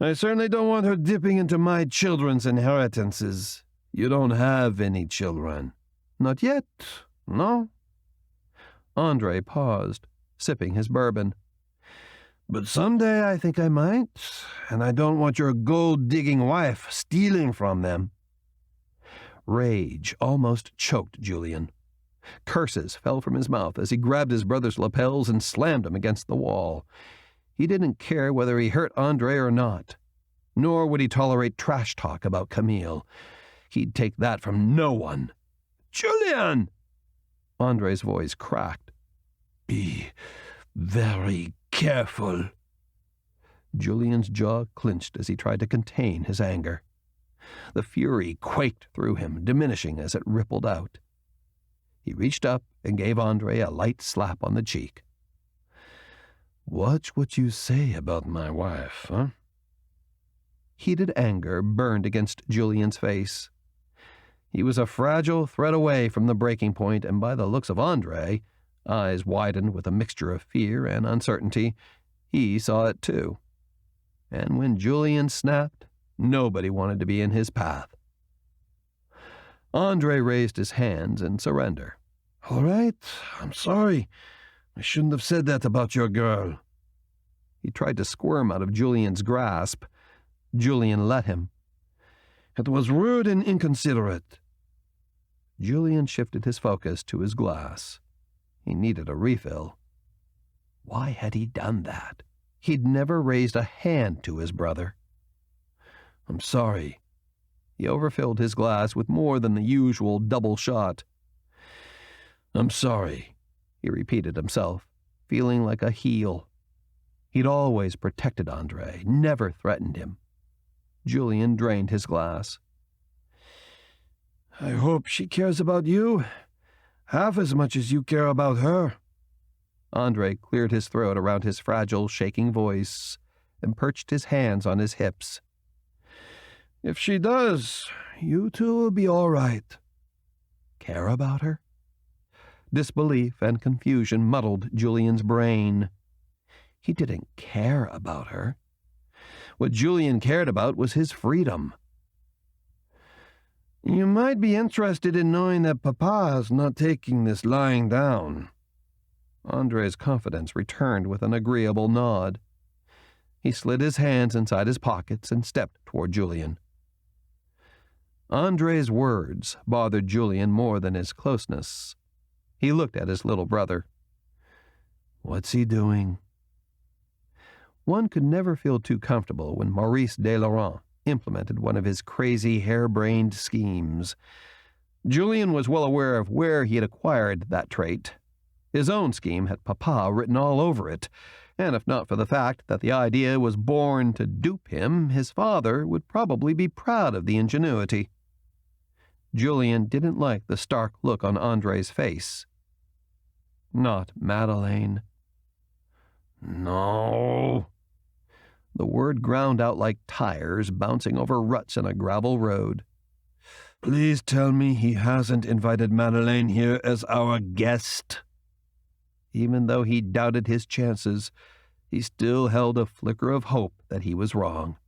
"I certainly don't want her dipping into my children's inheritances." "You don't have any children." "Not yet, no." Andre paused, sipping his bourbon. But someday I think I might, and I don't want your gold-digging wife stealing from them. Rage almost choked Julian. Curses fell from his mouth as he grabbed his brother's lapels and slammed him against the wall. He didn't care whether he hurt Andre or not, nor would he tolerate trash talk about Camille. He'd take that from no one. "Julian!" Andre's voice cracked. Be very careful. Julian's jaw clenched as he tried to contain his anger. The fury quaked through him, diminishing as it rippled out. He reached up and gave Andre a light slap on the cheek. "Watch what you say about my wife, huh?" Heated anger burned against Julian's face. He was a fragile thread away from the breaking point, and by the looks of Andre, eyes widened with a mixture of fear and uncertainty, he saw it too. And when Julian snapped, nobody wanted to be in his path. Andre raised his hands in surrender. "All right, I'm sorry. I shouldn't have said that about your girl." He tried to squirm out of Julian's grasp. Julian let him. "It was rude and inconsiderate." Julian shifted his focus to his glass. He needed a refill. Why had he done that? He'd never raised a hand to his brother. "I'm sorry." He overfilled his glass with more than the usual double shot. "I'm sorry," he repeated himself, feeling like a heel. He'd always protected Andre, never threatened him. Julian drained his glass. "I hope she cares about you half as much as you care about her." Andre cleared his throat around his fragile, shaking voice and perched his hands on his hips. "If she does, you two will be all right." Care about her? Disbelief and confusion muddled Julian's brain. He didn't care about her. What Julian cared about was his freedom. "You might be interested in knowing that Papa is not taking this lying down." Andre's confidence returned with an agreeable nod. He slid his hands inside his pockets and stepped toward Julian. Andre's words bothered Julian more than his closeness. He looked at his little brother. "What's he doing?" One could never feel too comfortable when Maurice de Laurent implemented one of his crazy, harebrained schemes. Julian was well aware of where he had acquired that trait. His own scheme had Papa written all over it, and if not for the fact that the idea was born to dupe him, his father would probably be proud of the ingenuity. Julian didn't like the stark look on Andre's face. Not Madeleine. "No." The word ground out like tires bouncing over ruts in a gravel road. "Please tell me he hasn't invited Madeleine here as our guest." Even though he doubted his chances, he still held a flicker of hope that he was wrong.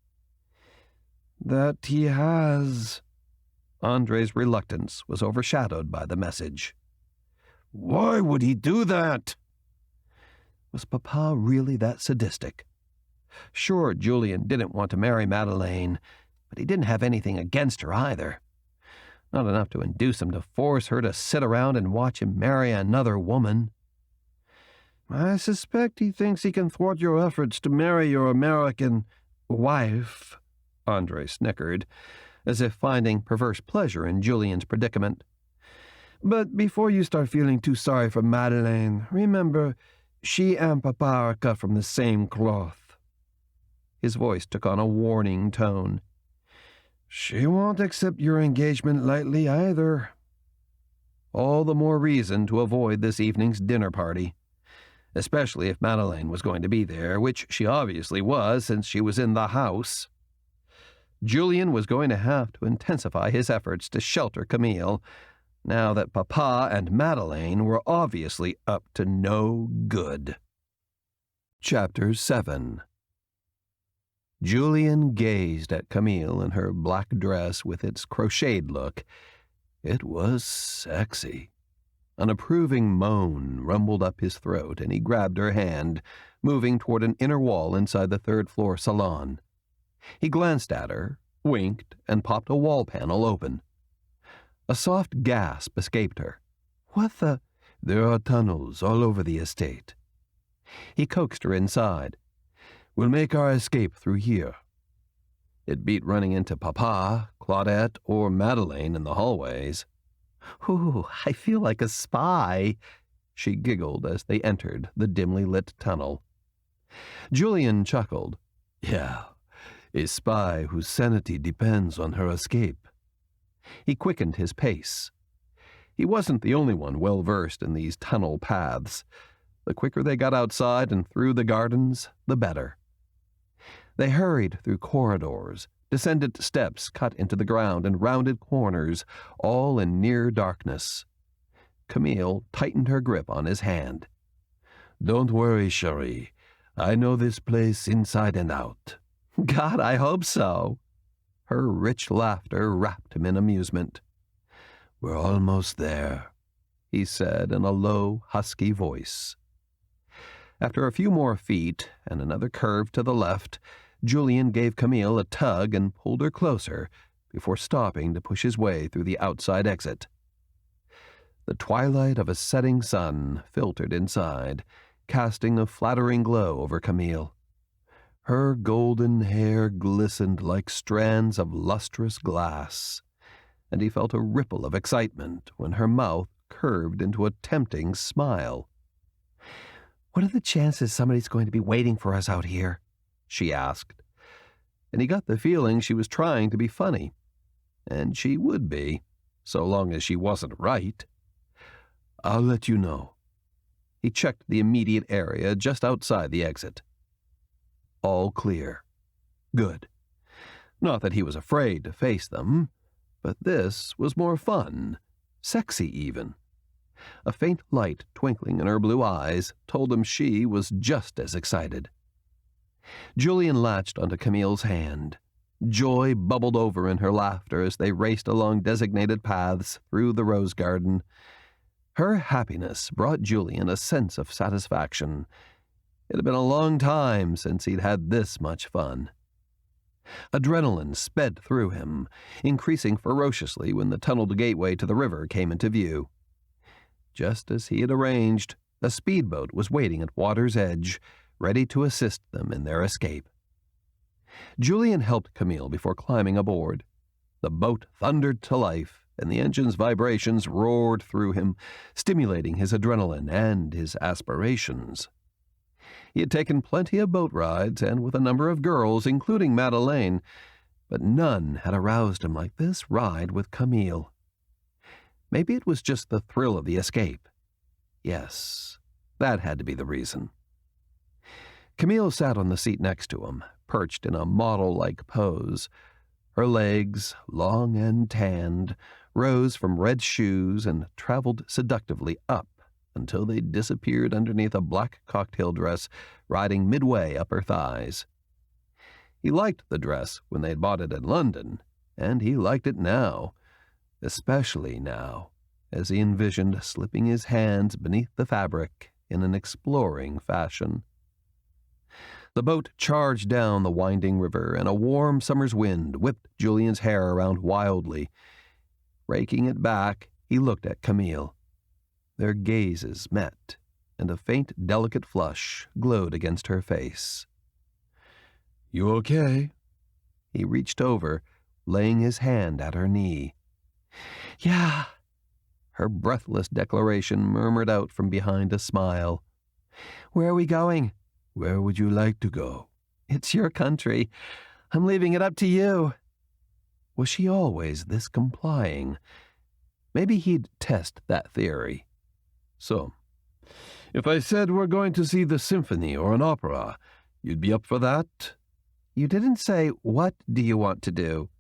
"That he has." Andre's reluctance was overshadowed by the message. "Why would he do that?" Was Papa really that sadistic? Sure, Julian didn't want to marry Madeleine, but he didn't have anything against her either. Not enough to induce him to force her to sit around and watch him marry another woman. "I suspect he thinks he can thwart your efforts to marry your American wife," Andre snickered, as if finding perverse pleasure in Julian's predicament. "But before you start feeling too sorry for Madeleine, remember, she and Papa are cut from the same cloth." His voice took on a warning tone. "She won't accept your engagement lightly either." All the more reason to avoid this evening's dinner party, especially if Madeleine was going to be there, which she obviously was since she was in the house. Julian was going to have to intensify his efforts to shelter Camille, now that Papa and Madeleine were obviously up to no good. Chapter 7. Julian gazed at Camille in her black dress with its crocheted look. It was sexy. An approving moan rumbled up his throat, and he grabbed her hand, moving toward an inner wall inside the third-floor salon. He glanced at her, winked, and popped a wall panel open. A soft gasp escaped her. What the? There are tunnels all over the estate. He coaxed her inside. We'll make our escape through here. It beat running into Papa, Claudette, or Madeleine in the hallways. Ooh, I feel like a spy, she giggled as they entered the dimly lit tunnel. Julian chuckled. Yeah, a spy whose sanity depends on her escape. He quickened his pace. He wasn't the only one well-versed in these tunnel paths. The quicker they got outside and through the gardens, the better. They hurried through corridors, descended steps cut into the ground, and rounded corners, all in near darkness. Camille tightened her grip on his hand. Don't worry, Cherie. I know this place inside and out. God, I hope so. Her rich laughter wrapped him in amusement. We're almost there, he said in a low, husky voice. After a few more feet and another curve to the left, Julian gave Camille a tug and pulled her closer before stopping to push his way through the outside exit. The twilight of a setting sun filtered inside, casting a flattering glow over Camille. Her golden hair glistened like strands of lustrous glass, and he felt a ripple of excitement when her mouth curved into a tempting smile. What are the chances somebody's going to be waiting for us out here? She asked, and he got the feeling she was trying to be funny. And she would be, so long as she wasn't right. I'll let you know. He checked the immediate area just outside the exit. All clear. Good. Not that he was afraid to face them, but this was more fun, sexy even. A faint light twinkling in her blue eyes told him she was just as excited. Julian latched onto Camille's hand. Joy bubbled over in her laughter as they raced along designated paths through the rose garden. Her happiness brought Julian a sense of satisfaction. It had been a long time since he'd had this much fun. Adrenaline sped through him, increasing ferociously when the tunneled gateway to the river came into view. Just as he had arranged, a speedboat was waiting at water's edge, ready to assist them in their escape. Julian helped Camille before climbing aboard. The boat thundered to life, and the engine's vibrations roared through him, stimulating his adrenaline and his aspirations. He had taken plenty of boat rides, and with a number of girls, including Madeleine, but none had aroused him like this ride with Camille. Maybe it was just the thrill of the escape. Yes, that had to be the reason. Camille sat on the seat next to him, perched in a model-like pose. Her legs, long and tanned, rose from red shoes and traveled seductively up until they disappeared underneath a black cocktail dress riding midway up her thighs. He liked the dress when they'd bought it in London, and he liked it now, especially now, as he envisioned slipping his hands beneath the fabric in an exploring fashion. The boat charged down the winding river, and a warm summer's wind whipped Julian's hair around wildly. Raking it back, he looked at Camille. Their gazes met, and a faint, delicate flush glowed against her face. You okay? He reached over, laying his hand at her knee. Yeah, her breathless declaration murmured out from behind a smile. Where are we going? Where would you like to go? It's your country. I'm leaving it up to you. Was she always this complying? Maybe he'd test that theory. So, if I said we're going to see the symphony or an opera, you'd be up for that? You didn't say, what do you want to do?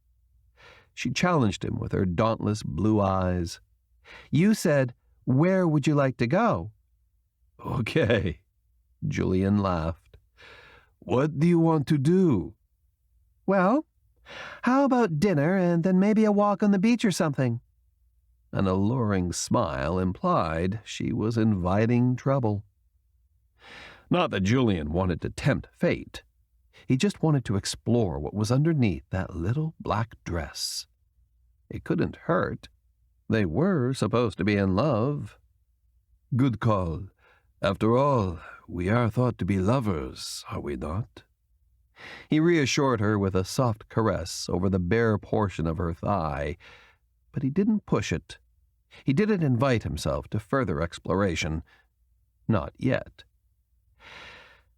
She challenged him with her dauntless blue eyes. You said, where would you like to go? Okay. Julian laughed. What do you want to do? Well, how about dinner and then maybe a walk on the beach or something? An alluring smile implied she was inviting trouble. Not that Julian wanted to tempt fate. He just wanted to explore what was underneath that little black dress. It couldn't hurt. They were supposed to be in love. Good call. After all, we are thought to be lovers, are we not? He reassured her with a soft caress over the bare portion of her thigh, but he didn't push it. He didn't invite himself to further exploration. Not yet.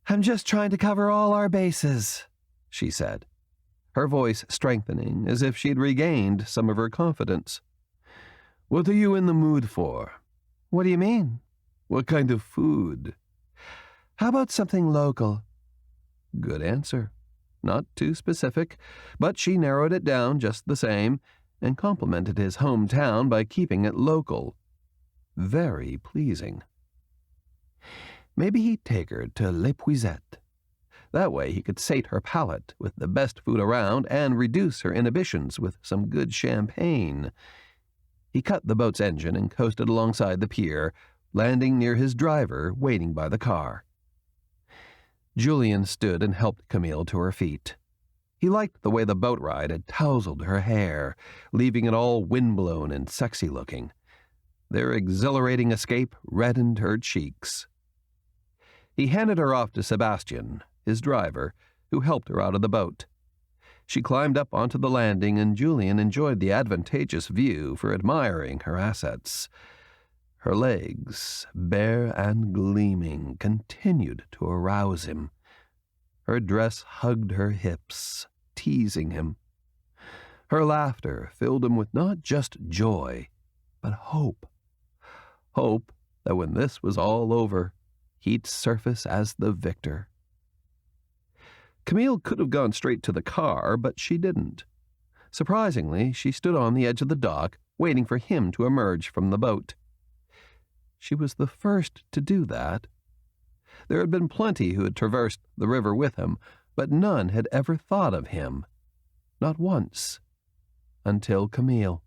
"I'm just trying to cover all our bases," she said, her voice strengthening as if she'd regained some of her confidence. What are you in the mood for? "What do you mean?" What kind of food? "How about something local?" Good answer. Not too specific, but she narrowed it down just the same and complimented his hometown by keeping it local. Very pleasing. Maybe he'd take her to L'Épuisette. That way he could sate her palate with the best food around and reduce her inhibitions with some good champagne. He cut the boat's engine and coasted alongside the pier, landing near his driver waiting by the car. Julian stood and helped Camille to her feet. He liked the way the boat ride had tousled her hair, leaving it all windblown and sexy-looking. Their exhilarating escape reddened her cheeks. He handed her off to Sebastian, his driver, who helped her out of the boat. She climbed up onto the landing, and Julian enjoyed the advantageous view for admiring her assets. Her legs, bare and gleaming, continued to arouse him. Her dress hugged her hips, teasing him. Her laughter filled him with not just joy, but hope. Hope that when this was all over, he'd surface as the victor. Camille could have gone straight to the car, but she didn't. Surprisingly, she stood on the edge of the dock, waiting for him to emerge from the boat. She was the first to do that. There had been plenty who had traversed the river with him, but none had ever thought of him. Not once. Until Camille.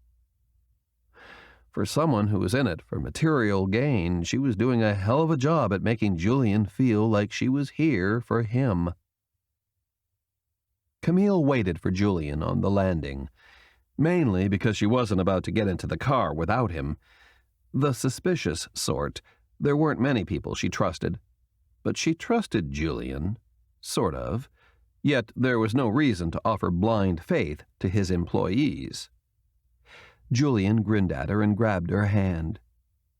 For someone who was in it for material gain, she was doing a hell of a job at making Julian feel like she was here for him. Camille waited for Julian on the landing, mainly because she wasn't about to get into the car without him. The suspicious sort. There weren't many people she trusted. But she trusted Julian, sort of, yet there was no reason to offer blind faith to his employees. Julian grinned at her and grabbed her hand.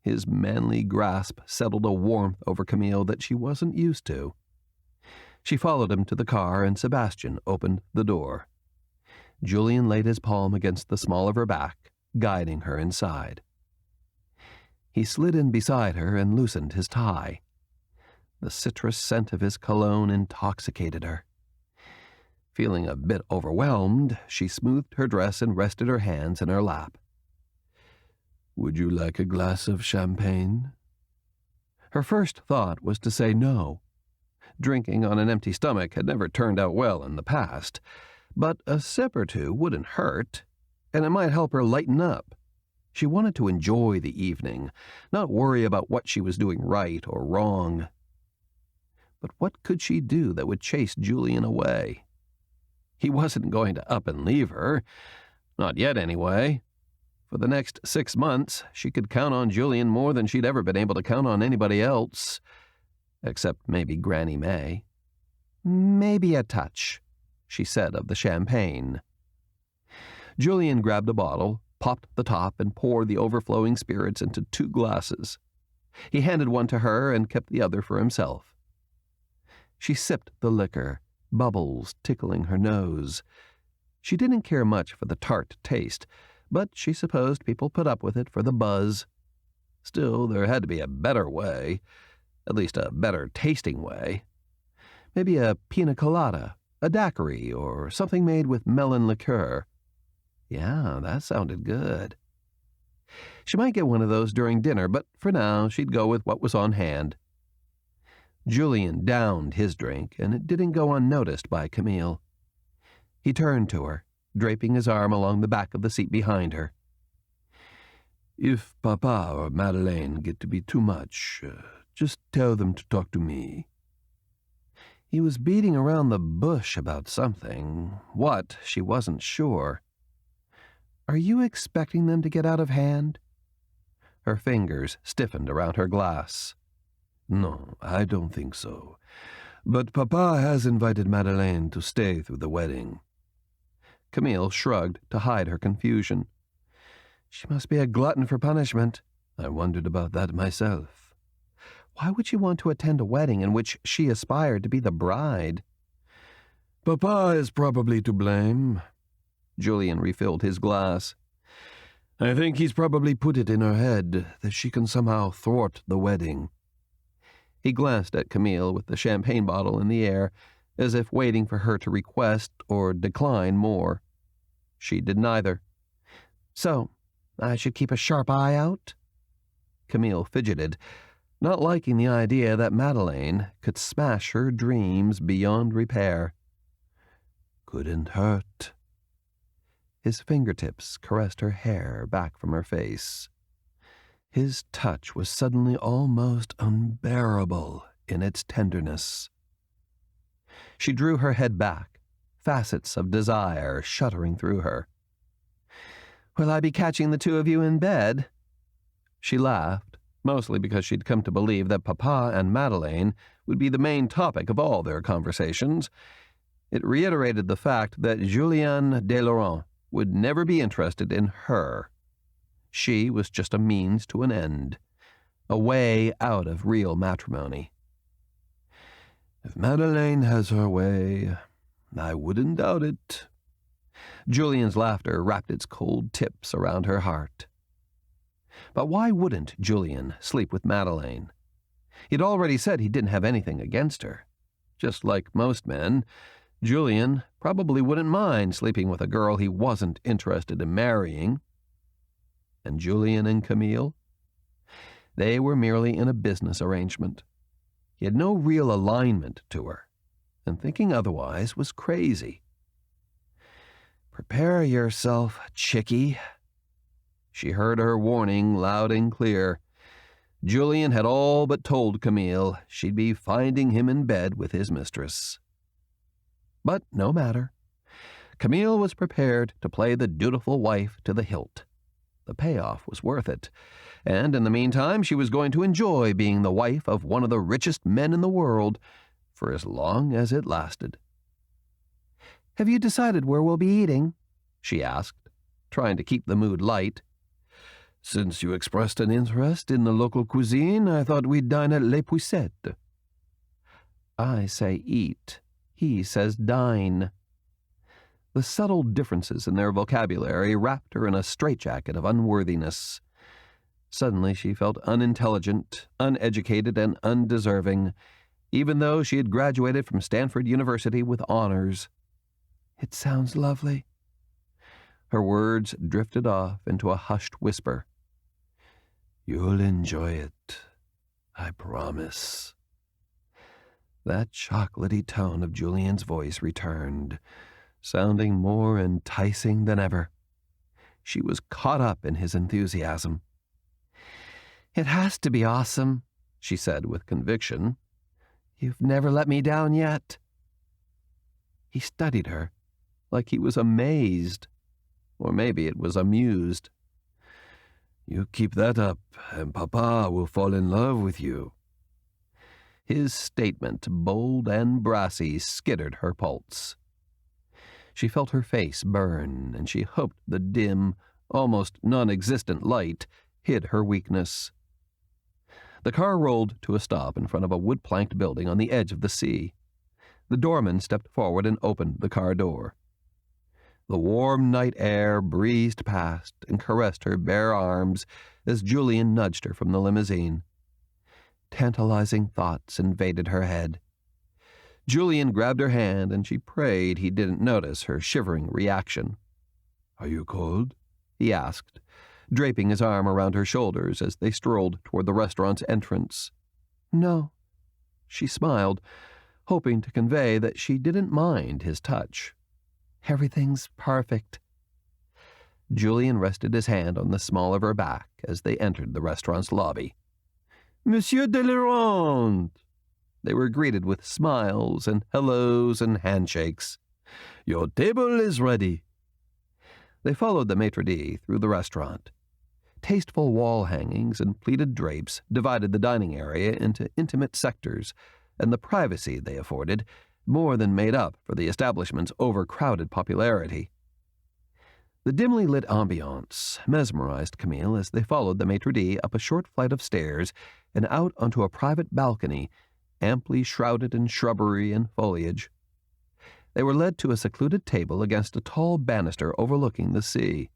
His manly grasp settled a warmth over Camille that she wasn't used to. She followed him to the car, and Sebastian opened the door. Julian laid his palm against the small of her back, guiding her inside. He slid in beside her and loosened his tie. The citrus scent of his cologne intoxicated her. Feeling a bit overwhelmed, she smoothed her dress and rested her hands in her lap. Would you like a glass of champagne? Her first thought was to say no. Drinking on an empty stomach had never turned out well in the past, but a sip or two wouldn't hurt, and it might help her lighten up. She wanted to enjoy the evening, not worry about what she was doing right or wrong. But what could she do that would chase Julian away? He wasn't going to up and leave her. Not yet, anyway. For the next 6 months, she could count on Julian more than she'd ever been able to count on anybody else. Except maybe Granny May. "Maybe a touch," she said of the champagne. Julian grabbed a bottle, popped the top, and poured the overflowing spirits into 2 glasses. He handed one to her and kept the other for himself. She sipped the liquor, bubbles tickling her nose. She didn't care much for the tart taste, but she supposed people put up with it for the buzz. Still, there had to be a better way, at least a better tasting way. Maybe a pina colada, a daiquiri, or something made with melon liqueur. Yeah, that sounded good. She might get one of those during dinner, but for now she'd go with what was on hand. Julian downed his drink, and it didn't go unnoticed by Camille. He turned to her, draping his arm along the back of the seat behind her. If Papa or Madeleine get to be too much, just tell them to talk to me." He was beating around the bush about something. What, she wasn't sure. "Are you expecting them to get out of hand?" Her fingers stiffened around her glass. "No, I don't think so. But Papa has invited Madeleine to stay through the wedding." Camille shrugged to hide her confusion. She must be a glutton for punishment. I wondered about that myself. Why would she want to attend a wedding in which she aspired to be the bride? "Papa is probably to blame." Julian refilled his glass. "I think he's probably put it in her head that she can somehow thwart the wedding." He glanced at Camille with the champagne bottle in the air, as if waiting for her to request or decline more. She did neither. "So, I should keep a sharp eye out?" Camille fidgeted, not liking the idea that Madeleine could smash her dreams beyond repair. "Couldn't hurt." His fingertips caressed her hair back from her face. His touch was suddenly almost unbearable in its tenderness. She drew her head back, facets of desire shuddering through her. "Will I be catching the two of you in bed?" She laughed, mostly because she'd come to believe that Papa and Madeleine would be the main topic of all their conversations. It reiterated the fact that Julien de Laurent would never be interested in her. She was just a means to an end, a way out of real matrimony. "If Madeleine has her way, I wouldn't doubt it." Julian's laughter wrapped its cold tips around her heart. But why wouldn't Julian sleep with Madeleine? He'd already said he didn't have anything against her. Just like most men, Julian probably wouldn't mind sleeping with a girl he wasn't interested in marrying. And Julian and Camille? They were merely in a business arrangement. He had no real alignment to her, and thinking otherwise was crazy. "Prepare yourself, chickie." She heard her warning loud and clear. Julian had all but told Camille she'd be finding him in bed with his mistress. But no matter. Camille was prepared to play the dutiful wife to the hilt. The payoff was worth it, and in the meantime she was going to enjoy being the wife of one of the richest men in the world for as long as it lasted. "Have you decided where we'll be eating?" she asked, trying to keep the mood light. "Since you expressed an interest in the local cuisine, I thought we'd dine at Les Poucettes." I say eat. He says dine. The subtle differences in their vocabulary wrapped her in a straitjacket of unworthiness. Suddenly she felt unintelligent, uneducated, and undeserving, even though she had graduated from Stanford University with honors. "It sounds lovely." Her words drifted off into a hushed whisper. "You'll enjoy it, I promise." That chocolatey tone of Julian's voice returned, sounding more enticing than ever. She was caught up in his enthusiasm. "It has to be awesome," she said with conviction. "You've never let me down yet." He studied her, like he was amazed, or maybe it was amused. "You keep that up, and Papa will fall in love with you." His statement, bold and brassy, skittered her pulse. She felt her face burn, and she hoped the dim, almost non-existent light hid her weakness. The car rolled to a stop in front of a wood-planked building on the edge of the sea. The doorman stepped forward and opened the car door. The warm night air breezed past and caressed her bare arms as Julian nudged her from the limousine. Tantalizing thoughts invaded her head. Julian grabbed her hand, and she prayed he didn't notice her shivering reaction. "Are you cold?" he asked, draping his arm around her shoulders as they strolled toward the restaurant's entrance. "No." She smiled, hoping to convey that she didn't mind his touch. "Everything's perfect." Julian rested his hand on the small of her back as they entered the restaurant's lobby. "Monsieur Delerond!" They were greeted with smiles and hellos and handshakes. "Your table is ready." They followed the maitre d' through the restaurant. Tasteful wall hangings and pleated drapes divided the dining area into intimate sectors, and the privacy they afforded more than made up for the establishment's overcrowded popularity. The dimly lit ambiance mesmerized Camille as they followed the maitre d' up a short flight of stairs and out onto a private balcony, amply shrouded in shrubbery and foliage. They were led to a secluded table against a tall banister overlooking the sea.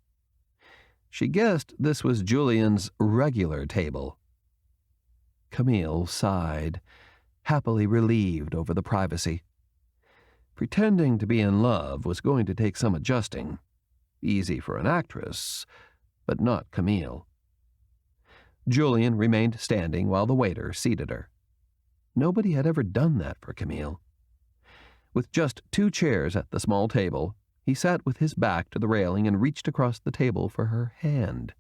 She guessed this was Julian's regular table. Camille sighed, happily relieved over the privacy. Pretending to be in love was going to take some adjusting. Easy for an actress, but not Camille. Julian remained standing while the waiter seated her. Nobody had ever done that for Camille. With just 2 chairs at the small table, he sat with his back to the railing and reached across the table for her hand.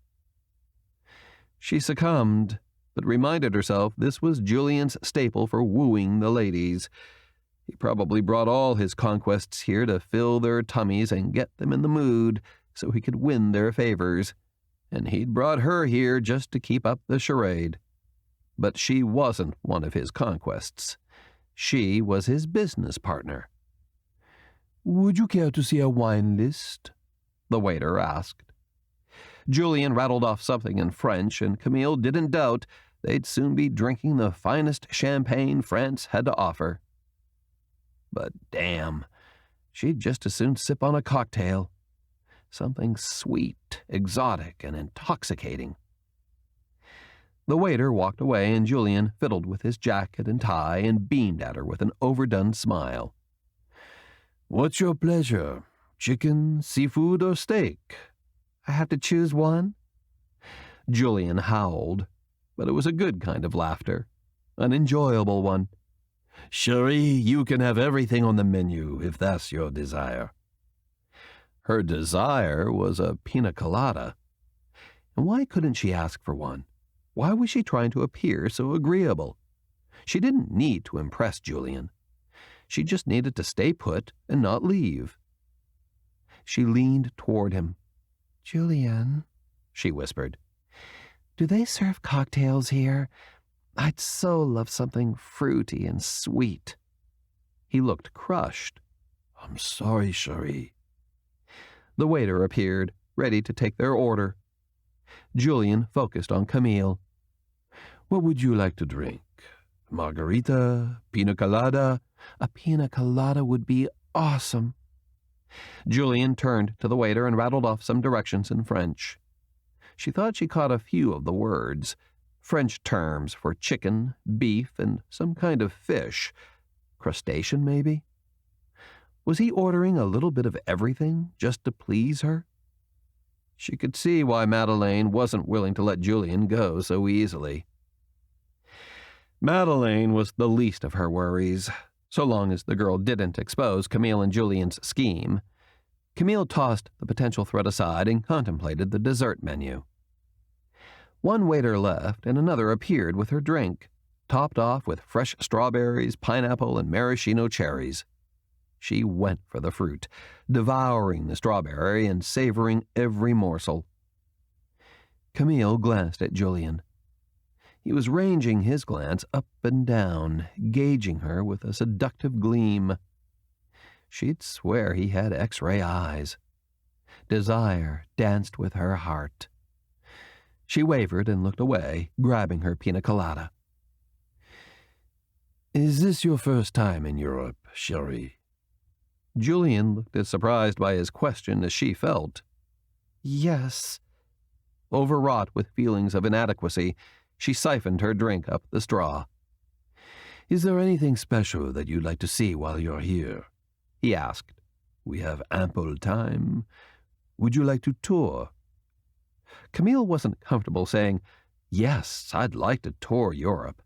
She succumbed, but reminded herself this was Julian's staple for wooing the ladies. He probably brought all his conquests here to fill their tummies and get them in the mood so he could win their favors, and he'd brought her here just to keep up the charade. But she wasn't one of his conquests. She was his business partner. "Would you care to see a wine list?" the waiter asked. Julian rattled off something in French, and Camille didn't doubt they'd soon be drinking the finest champagne France had to offer. But damn, she'd just as soon sip on a cocktail. Something sweet, exotic, and intoxicating. The waiter walked away, and Julian fiddled with his jacket and tie and beamed at her with an overdone smile. "What's your pleasure? Chicken, seafood, or steak?" "I have to choose one?" Julian howled, but it was a good kind of laughter, an enjoyable one. "Chérie, you can have everything on the menu, if that's your desire." Her desire was a pina colada. And why couldn't she ask for one? Why was she trying to appear so agreeable? She didn't need to impress Julian. She just needed to stay put and not leave. She leaned toward him. "Julian," she whispered, "do they serve cocktails here? I'd so love something fruity and sweet." He looked crushed. "I'm sorry, chérie." The waiter appeared, ready to take their order. Julian focused on Camille. "What would you like to drink? Margarita? Pina colada?" "A pina colada would be awesome." Julian turned to the waiter and rattled off some directions in French. She thought she caught a few of the words, French terms for chicken, beef, and some kind of fish. Crustacean, maybe? Was he ordering a little bit of everything just to please her? She could see why Madeleine wasn't willing to let Julian go so easily. Madeleine was the least of her worries, so long as the girl didn't expose Camille and Julian's scheme. Camille tossed the potential threat aside and contemplated the dessert menu. One waiter left, and another appeared with her drink, topped off with fresh strawberries, pineapple, and maraschino cherries. She went for the fruit, devouring the strawberry and savoring every morsel. Camille glanced at Julian. He was ranging his glance up and down, gauging her with a seductive gleam. She'd swear he had X-ray eyes. Desire danced with her heart. She wavered and looked away, grabbing her pina colada. "Is this your first time in Europe, chérie?" Julian looked as surprised by his question as she felt. "Yes." Overwrought with feelings of inadequacy, she siphoned her drink up the straw. "Is there anything special that you'd like to see while you're here?" he asked. "We have ample time. Would you like to tour?" Camille wasn't comfortable saying, "Yes, I'd like to tour Europe."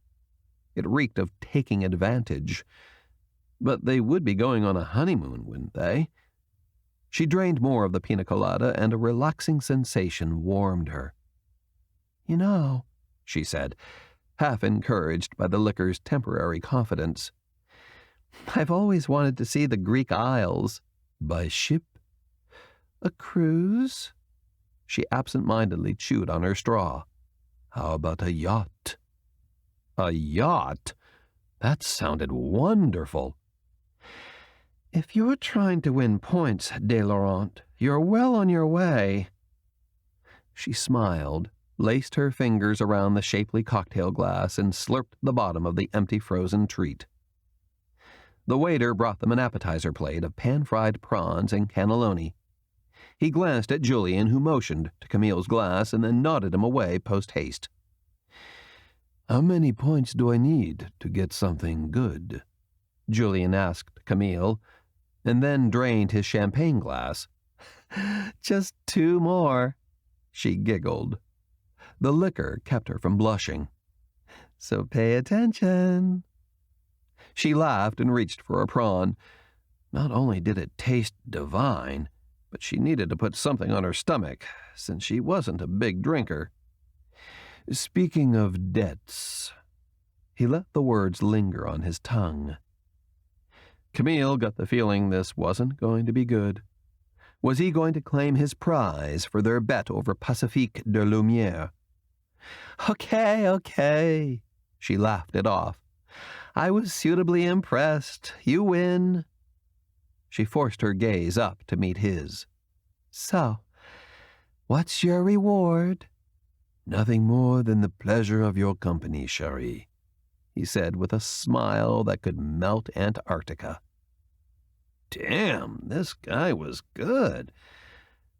It reeked of taking advantage. But they would be going on a honeymoon, wouldn't they? She drained more of the pina colada, and a relaxing sensation warmed her. "You know," she said, half encouraged by the liquor's temporary confidence, "I've always wanted to see the Greek Isles." "By ship?" "A cruise?" She absent-mindedly chewed on her straw. "How about a yacht?" A yacht? That sounded wonderful. "If you're trying to win points, De Laurent, you're well on your way." She smiled, laced her fingers around the shapely cocktail glass, and slurped the bottom of the empty frozen treat. The waiter brought them an appetizer plate of pan-fried prawns and cannelloni. He glanced at Julian, who motioned to Camille's glass and then nodded him away post-haste. "How many points do I need to get something good?" Julian asked Camille, and then drained his champagne glass. "Just 2 more," she giggled. The liquor kept her from blushing. "So pay attention." She laughed and reached for a prawn. Not only did it taste divine, but she needed to put something on her stomach, since she wasn't a big drinker. "Speaking of debts," he let the words linger on his tongue. Camille got the feeling this wasn't going to be good. Was he going to claim his prize for their bet over Pacifique de Lumière? Okay, she laughed it off. "I was suitably impressed. You win." She forced her gaze up to meet his. "So, what's your reward?" "Nothing more than the pleasure of your company, chérie," he said with a smile that could melt Antarctica. Damn, this guy was good.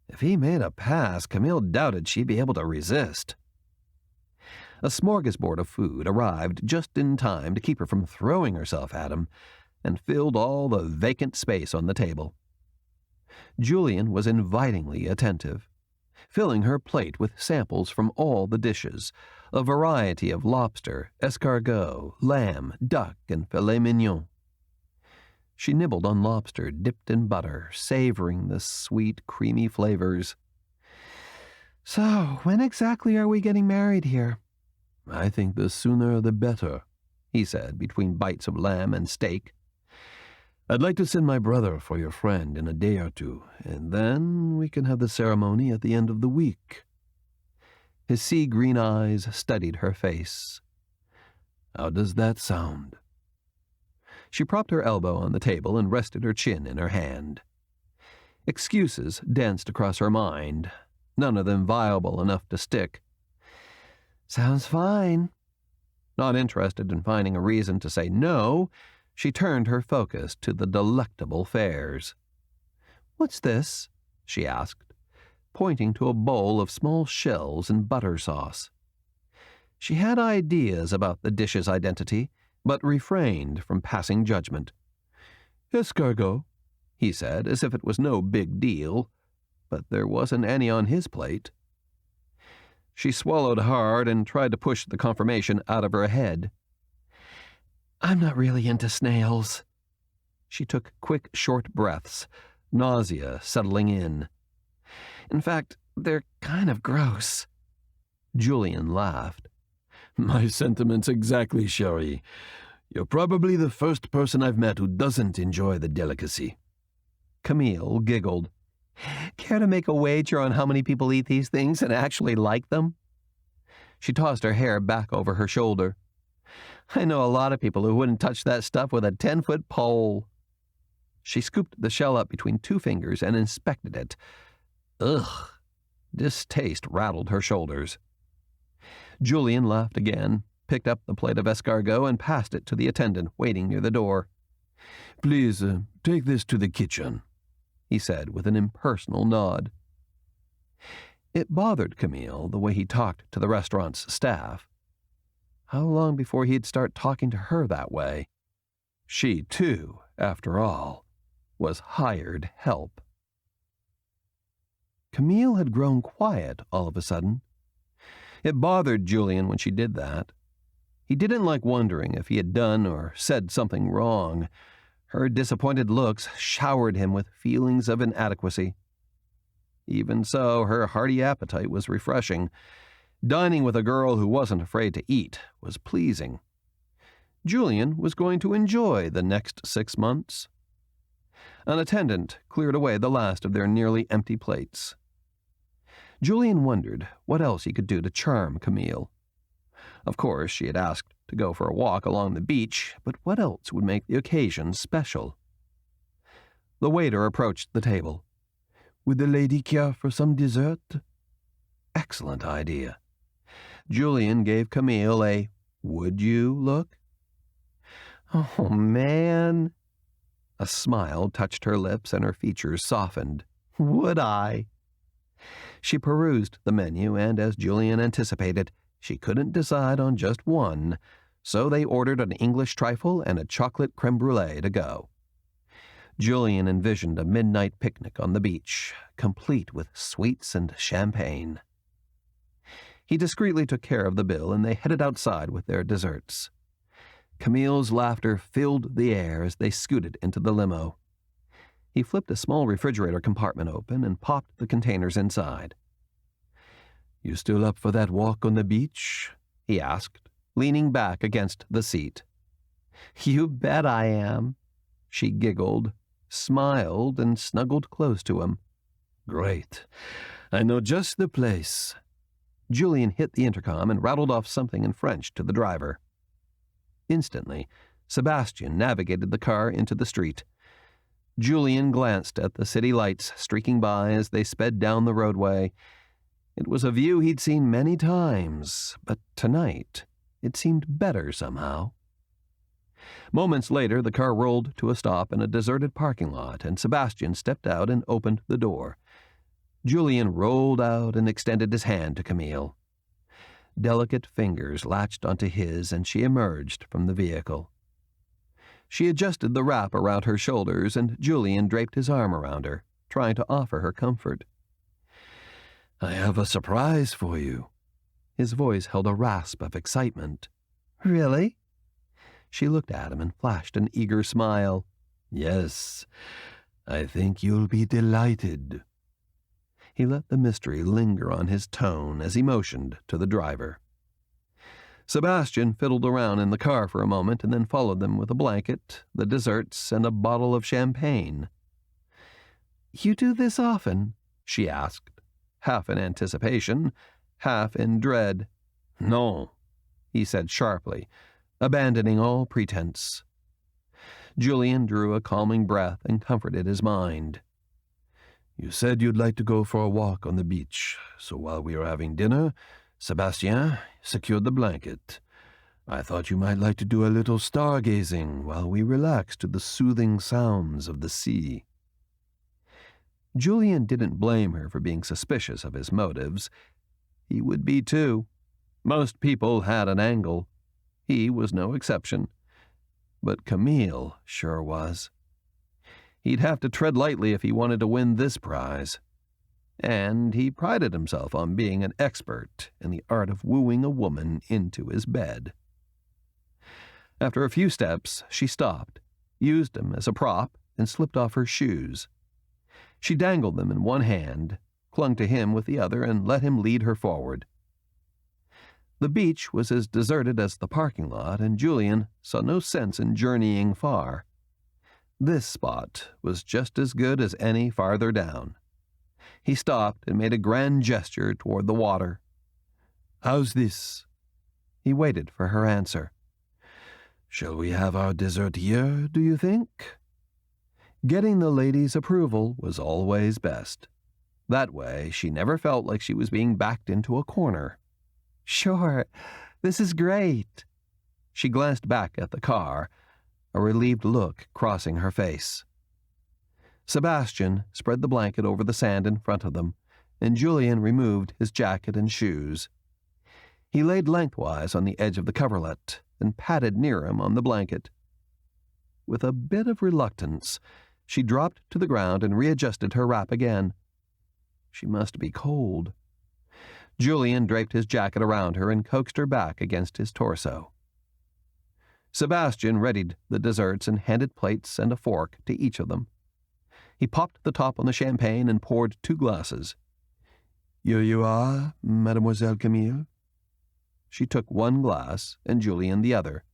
If he made a pass, Camille doubted she'd be able to resist. A smorgasbord of food arrived just in time to keep her from throwing herself at him, and filled all the vacant space on the table. Julian was invitingly attentive, filling her plate with samples from all the dishes, a variety of lobster, escargot, lamb, duck, and filet mignon. She nibbled on lobster dipped in butter, savoring the sweet, creamy flavors. "So, when exactly are we getting married here?" "I think the sooner the better," he said between bites of lamb and steak. "I'd like to send my brother for your friend in a day or two, and then we can have the ceremony at the end of the week." His sea-green eyes studied her face. "How does that sound?" She propped her elbow on the table and rested her chin in her hand. Excuses danced across her mind, none of them viable enough to stick. "Sounds fine." Not interested in finding a reason to say no, she turned her focus to the delectable fares. "What's this?" she asked, pointing to a bowl of small shells and butter sauce. She had ideas about the dish's identity, but refrained from passing judgment. "Escargot," he said, as if it was no big deal, but there wasn't any on his plate. She swallowed hard and tried to push the confirmation out of her head. "I'm not really into snails." She took quick, short breaths, nausea settling in. "In fact, they're kind of gross." Julian laughed. "My sentiments exactly, chérie. You're probably the first person I've met who doesn't enjoy the delicacy." Camille giggled. "Care to make a wager on how many people eat these things and actually like them?" She tossed her hair back over her shoulder. "I know a lot of people who wouldn't touch that stuff with a 10-foot pole." She scooped the shell up between 2 fingers and inspected it. Ugh! Distaste rattled her shoulders. Julian laughed again, picked up the plate of escargot, and passed it to the attendant waiting near the door. "Please, take this to the kitchen," he said with an impersonal nod. It bothered Camille the way he talked to the restaurant's staff. How long before he'd start talking to her that way? She, too, after all, was hired help. Camille had grown quiet all of a sudden. It bothered Julian when she did that. He didn't like wondering if he had done or said something wrong. Her disappointed looks showered him with feelings of inadequacy. Even so, her hearty appetite was refreshing. Dining with a girl who wasn't afraid to eat was pleasing. Julian was going to enjoy the next 6 months. An attendant cleared away the last of their nearly empty plates. Julian wondered what else he could do to charm Camille. Of course, she had asked to go for a walk along the beach, but what else would make the occasion special? The waiter approached the table. Would the lady care for some dessert? Excellent idea. Julian gave Camille a "would you" look. Oh, man. A smile touched her lips and her features softened. Would I? She perused the menu, and as Julian anticipated, she couldn't decide on just one, so they ordered an English trifle and a chocolate creme brulee to go. Julian envisioned a midnight picnic on the beach, complete with sweets and champagne. He discreetly took care of the bill, and they headed outside with their desserts. Camille's laughter filled the air as they scooted into the limo. He flipped a small refrigerator compartment open and popped the containers inside. You still up for that walk on the beach? He asked, leaning back against the seat. You bet I am. She giggled, smiled, and snuggled close to him. Great. I know just the place. Julian hit the intercom and rattled off something in French to the driver. Instantly, Sebastian navigated the car into the street. Julian glanced at the city lights streaking by as they sped down the roadway. It was a view he'd seen many times, but tonight it seemed better somehow. Moments later, the car rolled to a stop in a deserted parking lot, and Sebastian stepped out and opened the door. Julian rolled out and extended his hand to Camille. Delicate fingers latched onto his, and she emerged from the vehicle. She adjusted the wrap around her shoulders, and Julian draped his arm around her, trying to offer her comfort. I have a surprise for you. His voice held a rasp of excitement. Really? She looked at him and flashed an eager smile. Yes, I think you'll be delighted. He let the mystery linger on his tone as he motioned to the driver. Sebastian fiddled around in the car for a moment and then followed them with a blanket, the desserts, and a bottle of champagne. You do this often? She asked, half in anticipation, half in dread. No, he said sharply, abandoning all pretense. Julian drew a calming breath and comforted his mind. You said you'd like to go for a walk on the beach, so while we were having dinner, Sebastien secured the blanket. I thought you might like to do a little stargazing while we relax to the soothing sounds of the sea. Julian didn't blame her for being suspicious of his motives. He would be too. Most people had an angle. He was no exception. But Camille sure was. He'd have to tread lightly if he wanted to win this prize. And he prided himself on being an expert in the art of wooing a woman into his bed. After a few steps, she stopped, used him as a prop, and slipped off her shoes. She dangled them in one hand, clung to him with the other, and let him lead her forward. The beach was as deserted as the parking lot, and Julian saw no sense in journeying far. This spot was just as good as any farther down. He stopped and made a grand gesture toward the water. How's this? He waited for her answer. Shall we have our dessert here, do you think? Getting the lady's approval was always best. That way, she never felt like she was being backed into a corner. Sure, this is great. She glanced back at the car, a relieved look crossing her face. Sebastian spread the blanket over the sand in front of them, and Julian removed his jacket and shoes. He laid lengthwise on the edge of the coverlet and patted near him on the blanket. With a bit of reluctance, she dropped to the ground and readjusted her wrap again. She must be cold. Julian draped his jacket around her and coaxed her back against his torso. Sebastian readied the desserts and handed plates and a fork to each of them. He popped the top on the champagne and poured 2 glasses. Here you are, Mademoiselle Camille. She took 1 glass and Julian the other.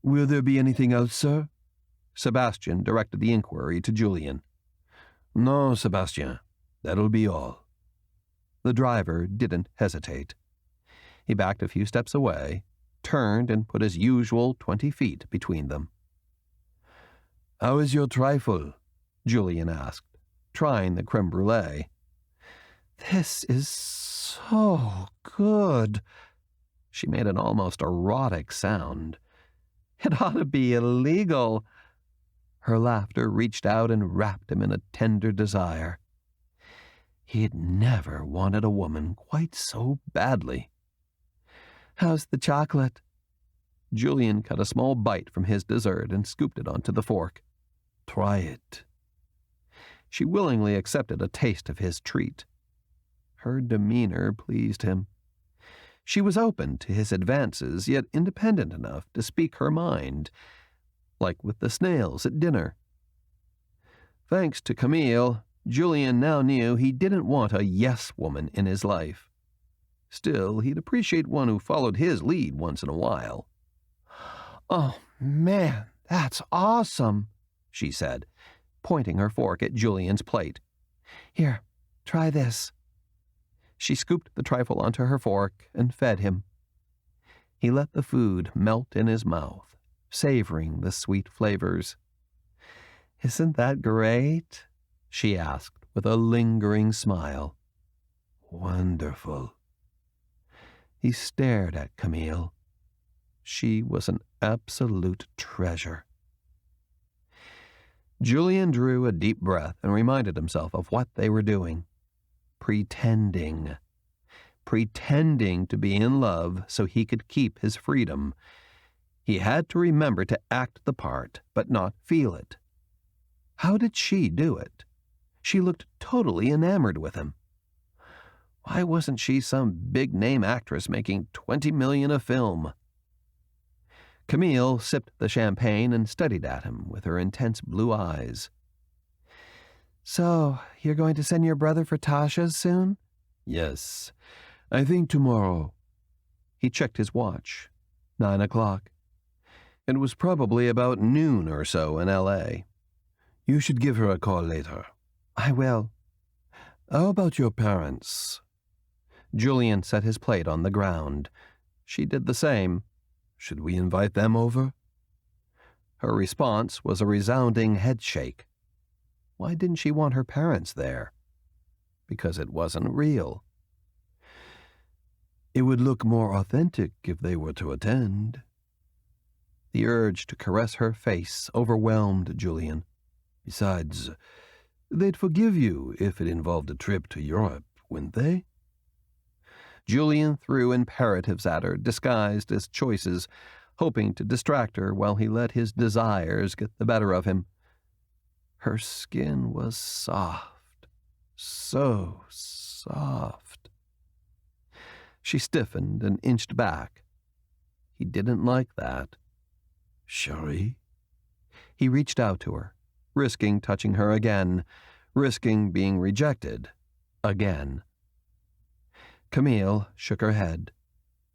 Will there be anything else, sir? Sebastian directed the inquiry to Julian. No, Sebastian. That'll be all. The driver didn't hesitate. He backed a few steps away, turned and put his usual 20 feet between them. How is your trifle? Julian asked, trying the creme brulee. This is so good. She made an almost erotic sound. It ought to be illegal. Her laughter reached out and wrapped him in a tender desire. He'd never wanted a woman quite so badly. How's the chocolate? Julian cut a small bite from his dessert and scooped it onto the fork. Try it. She willingly accepted a taste of his treat. Her demeanor pleased him. She was open to his advances, yet independent enough to speak her mind, like with the snails at dinner. Thanks to Camille, Julian now knew he didn't want a yes woman in his life. Still, he'd appreciate one who followed his lead once in a while. Oh, man, that's awesome, she said, pointing her fork at Julian's plate. Here, try this. She scooped the trifle onto her fork and fed him. He let the food melt in his mouth, savoring the sweet flavors. Isn't that great? She asked with a lingering smile. Wonderful. He stared at Camille. She was an absolute treasure. Julian drew a deep breath and reminded himself of what they were doing. Pretending to be in love so he could keep his freedom. He had to remember to act the part, but not feel it. How did she do it? She looked totally enamored with him. Why wasn't she some big-name actress making $20 million a film? Camille sipped the champagne and studied at him with her intense blue eyes. So, you're going to send your brother for Tasha's soon? Yes. I think tomorrow. He checked his watch. 9 o'clock. It was probably about noon or so in L.A. You should give her a call later. I will. How about your parents? Julian set his plate on the ground. She did the same. Should we invite them over? Her response was a resounding headshake. Why didn't she want her parents there? Because it wasn't real. It would look more authentic if they were to attend. The urge to caress her face overwhelmed Julian. Besides, they'd forgive you if it involved a trip to Europe, wouldn't they? Julian threw imperatives at her, disguised as choices, hoping to distract her while he let his desires get the better of him. Her skin was soft, so soft. She stiffened and inched back. He didn't like that. Sherry? He reached out to her, risking touching her again, risking being rejected again. Camille shook her head,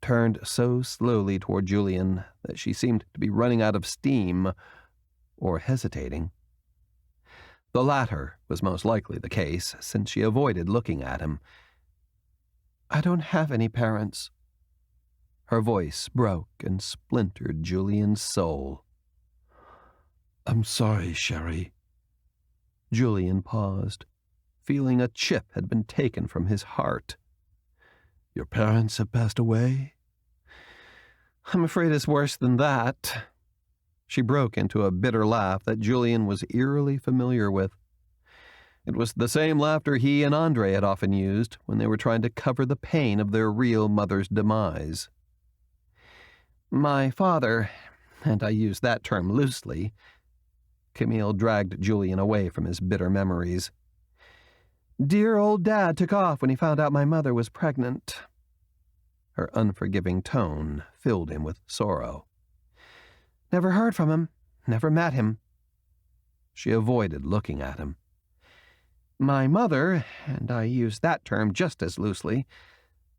turned so slowly toward Julian that she seemed to be running out of steam or hesitating. The latter was most likely the case, since she avoided looking at him. I don't have any parents. Her voice broke and splintered Julian's soul. I'm sorry, Sherry. Julian paused, feeling a chip had been taken from his heart. Your parents have passed away? I'm afraid it's worse than that. She broke into a bitter laugh that Julian was eerily familiar with. It was the same laughter he and Andre had often used when they were trying to cover the pain of their real mother's demise. My father, and I use that term loosely. Camille dragged Julian away from his bitter memories. Dear old Dad took off when he found out my mother was pregnant. Her unforgiving tone filled him with sorrow. Never heard from him. Never met him. She avoided looking at him. My mother, and I use that term just as loosely,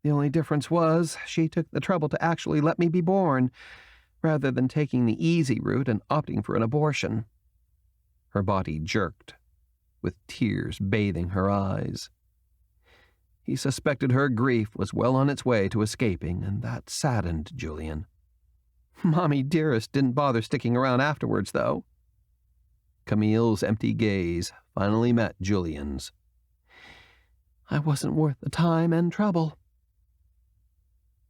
the only difference was she took the trouble to actually let me be born, rather than taking the easy route and opting for an abortion. Her body jerked, with tears bathing her eyes. He suspected her grief was well on its way to escaping, and that saddened Julian. Mommy dearest didn't bother sticking around afterwards, though. Camille's empty gaze finally met Julian's. I wasn't worth the time and trouble.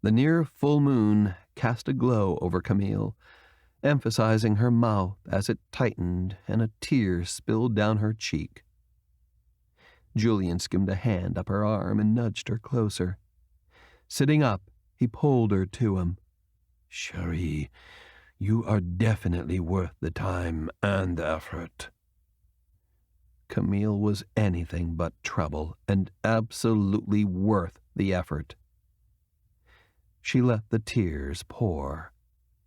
The near full moon cast a glow over Camille, emphasizing her mouth as it tightened and a tear spilled down her cheek. Julian skimmed a hand up her arm and nudged her closer. Sitting up, he pulled her to him. Cherie, you are definitely worth the time and effort. Camille was anything but trouble and absolutely worth the effort. She let the tears pour,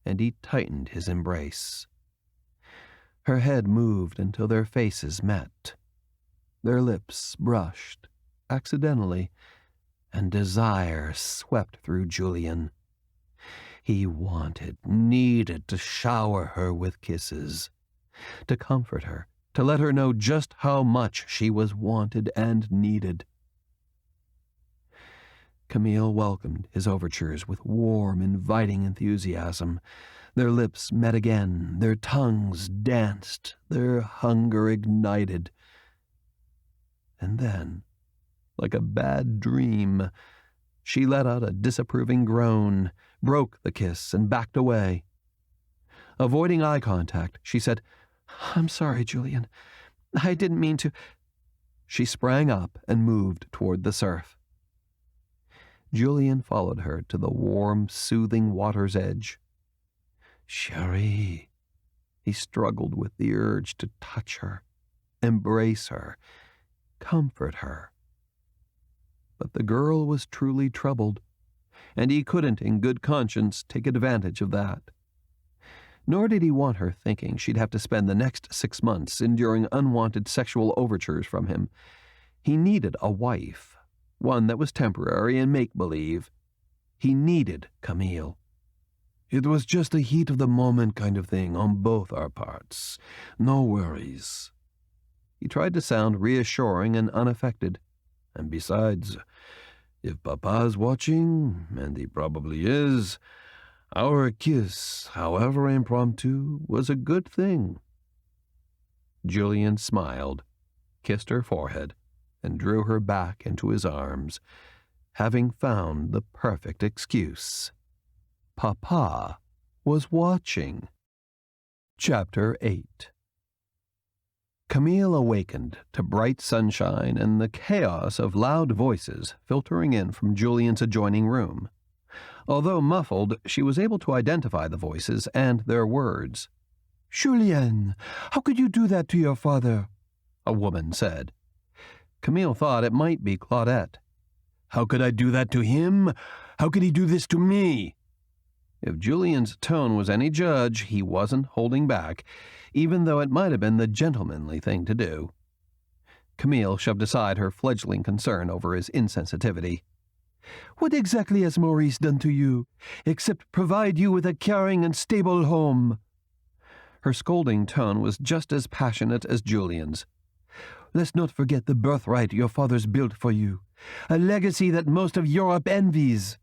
and he tightened his embrace. Her head moved until their faces met. Their lips brushed, accidentally, and desire swept through Julian. He wanted, needed to shower her with kisses, to comfort her, to let her know just how much she was wanted and needed. Camille welcomed his overtures with warm, inviting enthusiasm. Their lips met again, their tongues danced, their hunger ignited. And then, like a bad dream, she let out a disapproving groan, broke the kiss, and backed away. Avoiding eye contact, she said, I'm sorry, Julian. I didn't mean to. She sprang up and moved toward the surf. Julian followed her to the warm, soothing water's edge. Cherie. He struggled with the urge to touch her, embrace her, comfort her. But the girl was truly troubled, and he couldn't in good conscience take advantage of that. Nor did he want her thinking she'd have to spend the next 6 months enduring unwanted sexual overtures from him. He needed a wife, one that was temporary and make-believe. He needed Camille. It was just a heat of the moment kind of thing on both our parts. No worries. He tried to sound reassuring and unaffected. And besides, if Papa's watching, and he probably is, our kiss, however impromptu, was a good thing. Julian smiled, kissed her forehead, and drew her back into his arms, having found the perfect excuse. Papa was watching. Chapter 8. Camille awakened to bright sunshine and the chaos of loud voices filtering in from Julian's adjoining room. Although muffled, she was able to identify the voices and their words. Julien, how could you do that to your father? A woman said. Camille thought it might be Claudette. How could I do that to him? How could he do this to me? If Julian's tone was any judge, he wasn't holding back, even though it might have been the gentlemanly thing to do. Camille shoved aside her fledgling concern over his insensitivity. What exactly has Maurice done to you, except provide you with a caring and stable home? Her scolding tone was just as passionate as Julian's. Let's not forget the birthright your father's built for you, a legacy that most of Europe envies.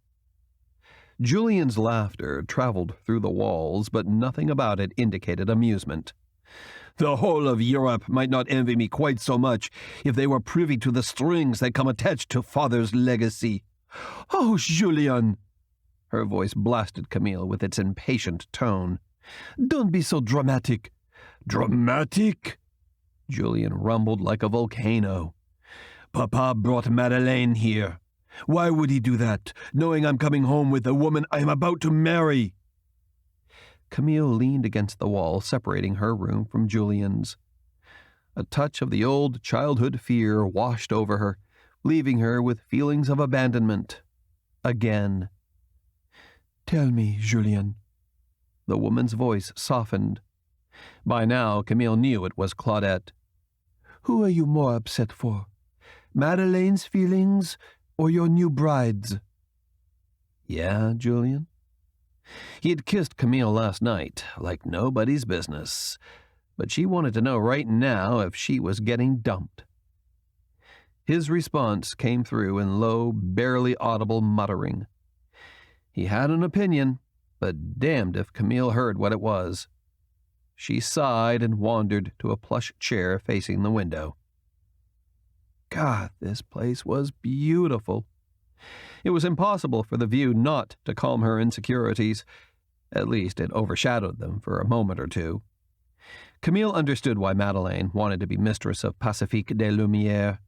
Julian's laughter traveled through the walls, but nothing about it indicated amusement. The whole of Europe might not envy me quite so much if they were privy to the strings that come attached to father's legacy. Oh, Julien! Her voice blasted Camille with its impatient tone. Don't be so dramatic. Dramatic? Julian rumbled like a volcano. Papa brought Madeleine here. Why would he do that, knowing I'm coming home with the woman I am about to marry? Camille leaned against the wall, separating her room from Julian's. A touch of the old childhood fear washed over her, leaving her with feelings of abandonment. Again. Tell me, Julien. The woman's voice softened. By now, Camille knew it was Claudette. Who are you more upset for? Madeleine's feelings or your new bride's? Yeah, Julian? He had kissed Camille last night, like nobody's business, but she wanted to know right now if she was getting dumped. His response came through in low, barely audible muttering. He had an opinion, but damned if Camille heard what it was. She sighed and wandered to a plush chair facing the window. God, this place was beautiful. It was impossible for the view not to calm her insecurities. At least it overshadowed them for a moment or two. Camille understood why Madeleine wanted to be mistress of Pacifique des Lumières.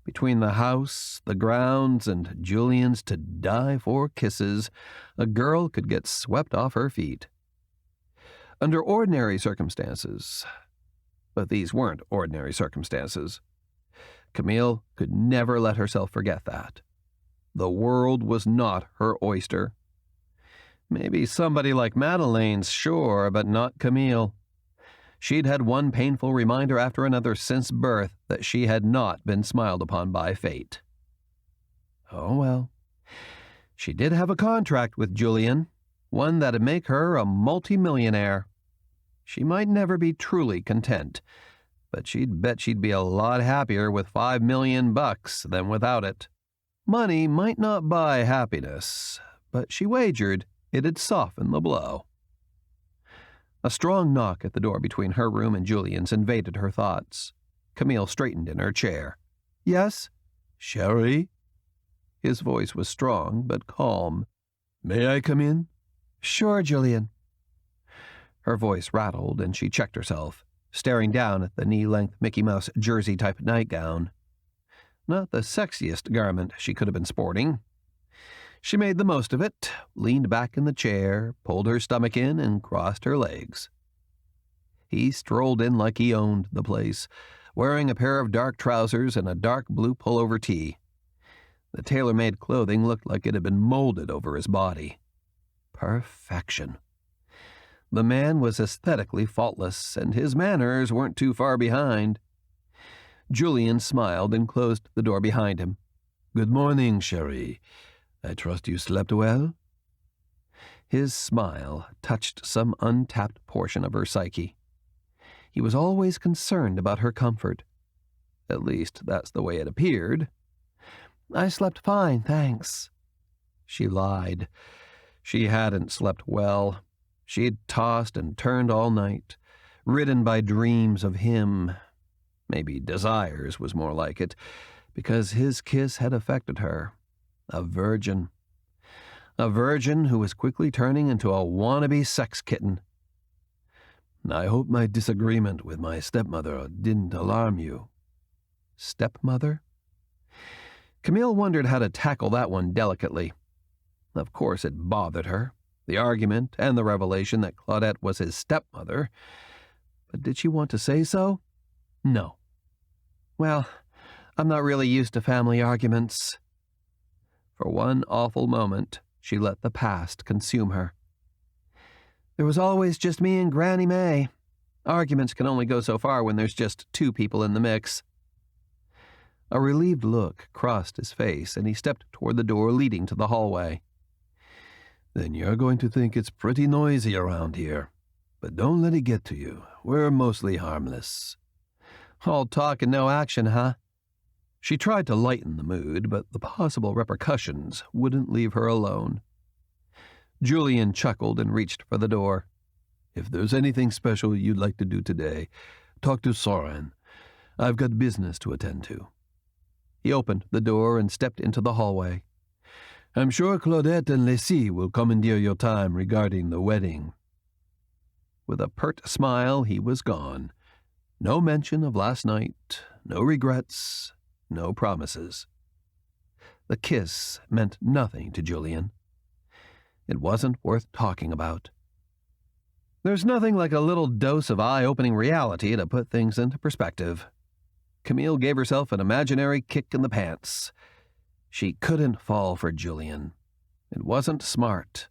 Between the house, the grounds, and Julian's to-die-for kisses, a girl could get swept off her feet. Under ordinary circumstances, but these weren't ordinary circumstances, Camille could never let herself forget that. The world was not her oyster. Maybe somebody like Madeleine's, sure, but not Camille. She'd had one painful reminder after another since birth that she had not been smiled upon by fate. Oh well. She did have a contract with Julian, one that'd make her a multimillionaire. She might never be truly content, but she'd bet she'd be a lot happier with $5 million than without it. Money might not buy happiness, but she wagered it'd soften the blow. A strong knock at the door between her room and Julian's invaded her thoughts. Camille straightened in her chair. Yes? Sherry? His voice was strong but calm. May I come in? Sure, Julian. Her voice rattled and she checked herself, staring down at the knee-length Mickey Mouse jersey-type nightgown. Not the sexiest garment she could have been sporting. She made the most of it, leaned back in the chair, pulled her stomach in, and crossed her legs. He strolled in like he owned the place, wearing a pair of dark trousers and a dark blue pullover tee. The tailor-made clothing looked like it had been molded over his body. Perfection. The man was aesthetically faultless, and his manners weren't too far behind. Julian smiled and closed the door behind him. Good morning, Sherry. I trust you slept well? His smile touched some untapped portion of her psyche. He was always concerned about her comfort. At least, that's the way it appeared. I slept fine, thanks. She lied. She hadn't slept well. She'd tossed and turned all night, ridden by dreams of him. Maybe desires was more like it, because his kiss had affected her. A virgin. A virgin who was quickly turning into a wannabe sex kitten. I hope my disagreement with my stepmother didn't alarm you. Stepmother? Camille wondered how to tackle that one delicately. Of course it bothered her, the argument and the revelation that Claudette was his stepmother. But did she want to say so? No. Well, I'm not really used to family arguments. For one awful moment, she let the past consume her. There was always just me and Granny May. Arguments can only go so far when there's just two people in the mix. A relieved look crossed his face, and he stepped toward the door leading to the hallway. Then you're going to think it's pretty noisy around here. But don't let it get to you. We're mostly harmless. All talk and no action, huh? She tried to lighten the mood, but the possible repercussions wouldn't leave her alone. Julian chuckled and reached for the door. If there's anything special you'd like to do today, talk to Soren. I've got business to attend to. He opened the door and stepped into the hallway. I'm sure Claudette and Leslie will commandeer your time regarding the wedding. With a pert smile, he was gone. No mention of last night, no regrets, no promises. The kiss meant nothing to Julian. It wasn't worth talking about. There's nothing like a little dose of eye-opening reality to put things into perspective. Camille gave herself an imaginary kick in the pants. She couldn't fall for Julian. It wasn't smart,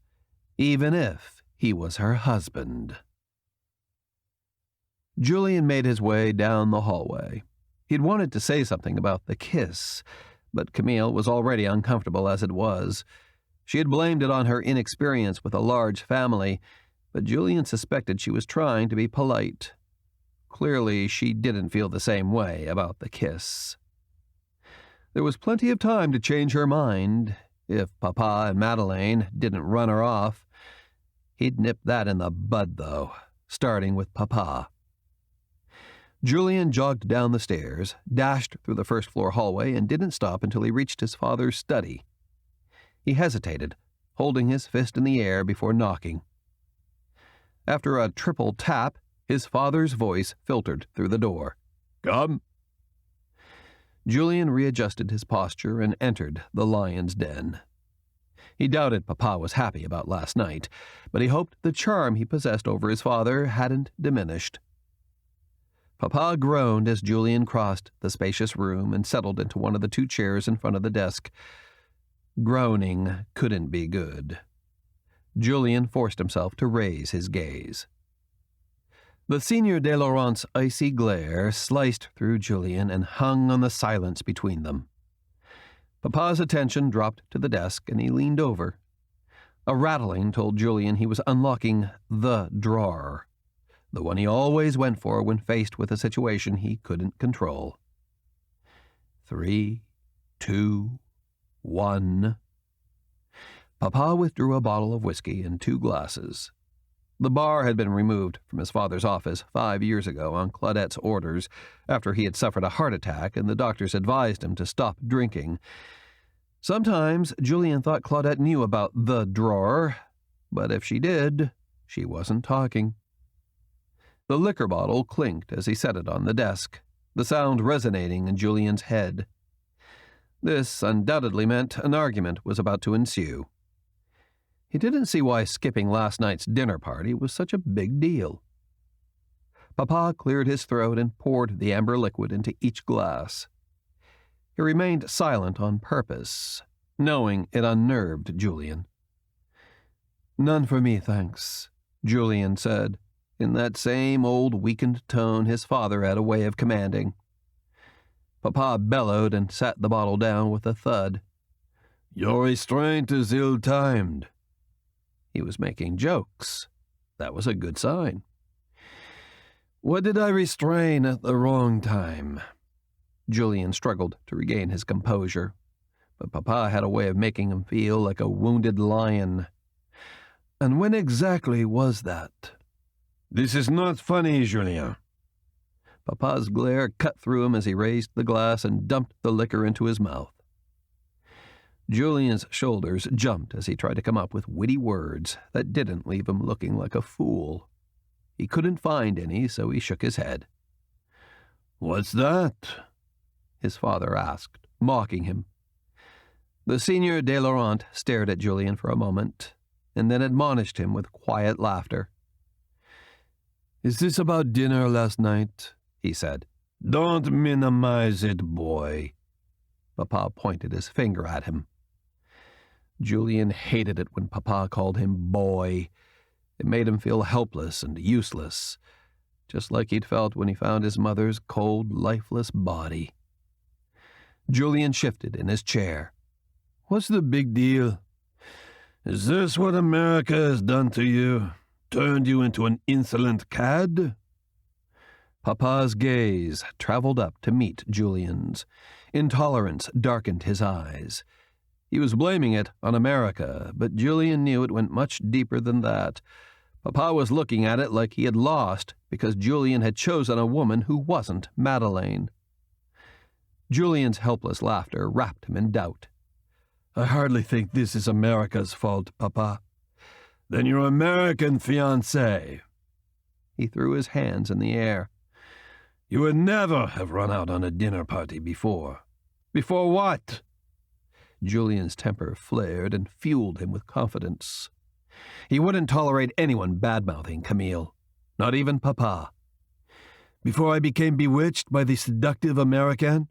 even if He was her husband. Julian made his way down the hallway. He'd wanted to say something about the kiss, but Camille was already uncomfortable as it was. She had blamed it on her inexperience with a large family, but Julian suspected she was trying to be polite. Clearly, she didn't feel the same way about the kiss. There was plenty of time to change her mind. If Papa and Madeleine didn't run her off, he'd nip that in the bud, though, starting with Papa. Julian jogged down the stairs, dashed through the first-floor hallway, and didn't stop until he reached his father's study. He hesitated, holding his fist in the air before knocking. After a triple tap, his father's voice filtered through the door. "Come." Julian readjusted his posture and entered the lion's den. He doubted Papa was happy about last night, but he hoped the charm he possessed over his father hadn't diminished. Papa groaned as Julian crossed the spacious room and settled into one of the 2 chairs in front of the desk. Groaning couldn't be good. Julian forced himself to raise his gaze. The Seigneur de Laurent's icy glare sliced through Julian and hung on the silence between them. Papa's attention dropped to the desk, and he leaned over. A rattling told Julian he was unlocking the drawer, the one he always went for when faced with a situation he couldn't control. 3, 2, 1. Papa withdrew a bottle of whiskey and 2 glasses. The bar had been removed from his father's office 5 years ago on Claudette's orders after he had suffered a heart attack and the doctors advised him to stop drinking. Sometimes Julian thought Claudette knew about the drawer, but if she did, she wasn't talking. The liquor bottle clinked as he set it on the desk, the sound resonating in Julian's head. This undoubtedly meant an argument was about to ensue. He didn't see why skipping last night's dinner party was such a big deal. Papa cleared his throat and poured the amber liquid into each glass. He remained silent on purpose, knowing it unnerved Julian. "None for me, thanks," Julian said, in that same old weakened tone his father had a way of commanding. Papa bellowed and sat the bottle down with a thud. "Your restraint is ill-timed." He was making jokes. That was a good sign. "What did I restrain at the wrong time?" Julian struggled to regain his composure, but Papa had a way of making him feel like a wounded lion. "And when exactly was that?" "This is not funny, Julien." Papa's glare cut through him as he raised the glass and dumped the liquor into his mouth. Julian's shoulders jumped as he tried to come up with witty words that didn't leave him looking like a fool. He couldn't find any, so he shook his head. "What's that?" his father asked, mocking him. The Seigneur de Laurent stared at Julian for a moment, and then admonished him with quiet laughter. "Is this about dinner last night?" he said. "Don't minimize it, boy." Papa pointed his finger at him. Julian hated it when Papa called him boy. It made him feel helpless and useless, just like he'd felt when he found his mother's cold, lifeless body. Julian shifted in his chair. "What's the big deal? Is this what America has done to you? Turned you into an insolent cad?" Papa's gaze traveled up to meet Julian's. Intolerance darkened his eyes. He was blaming it on America, but Julian knew it went much deeper than that. Papa was looking at it like he had lost because Julian had chosen a woman who wasn't Madeleine. Julian's helpless laughter wrapped him in doubt. "I hardly think this is America's fault, Papa." "Then your American fiancée." He threw his hands in the air. "You would never have run out on a dinner party before." "Before what?" Julian's temper flared and fueled him with confidence. He wouldn't tolerate anyone bad-mouthing Camille, not even Papa. "Before I became bewitched by the seductive American?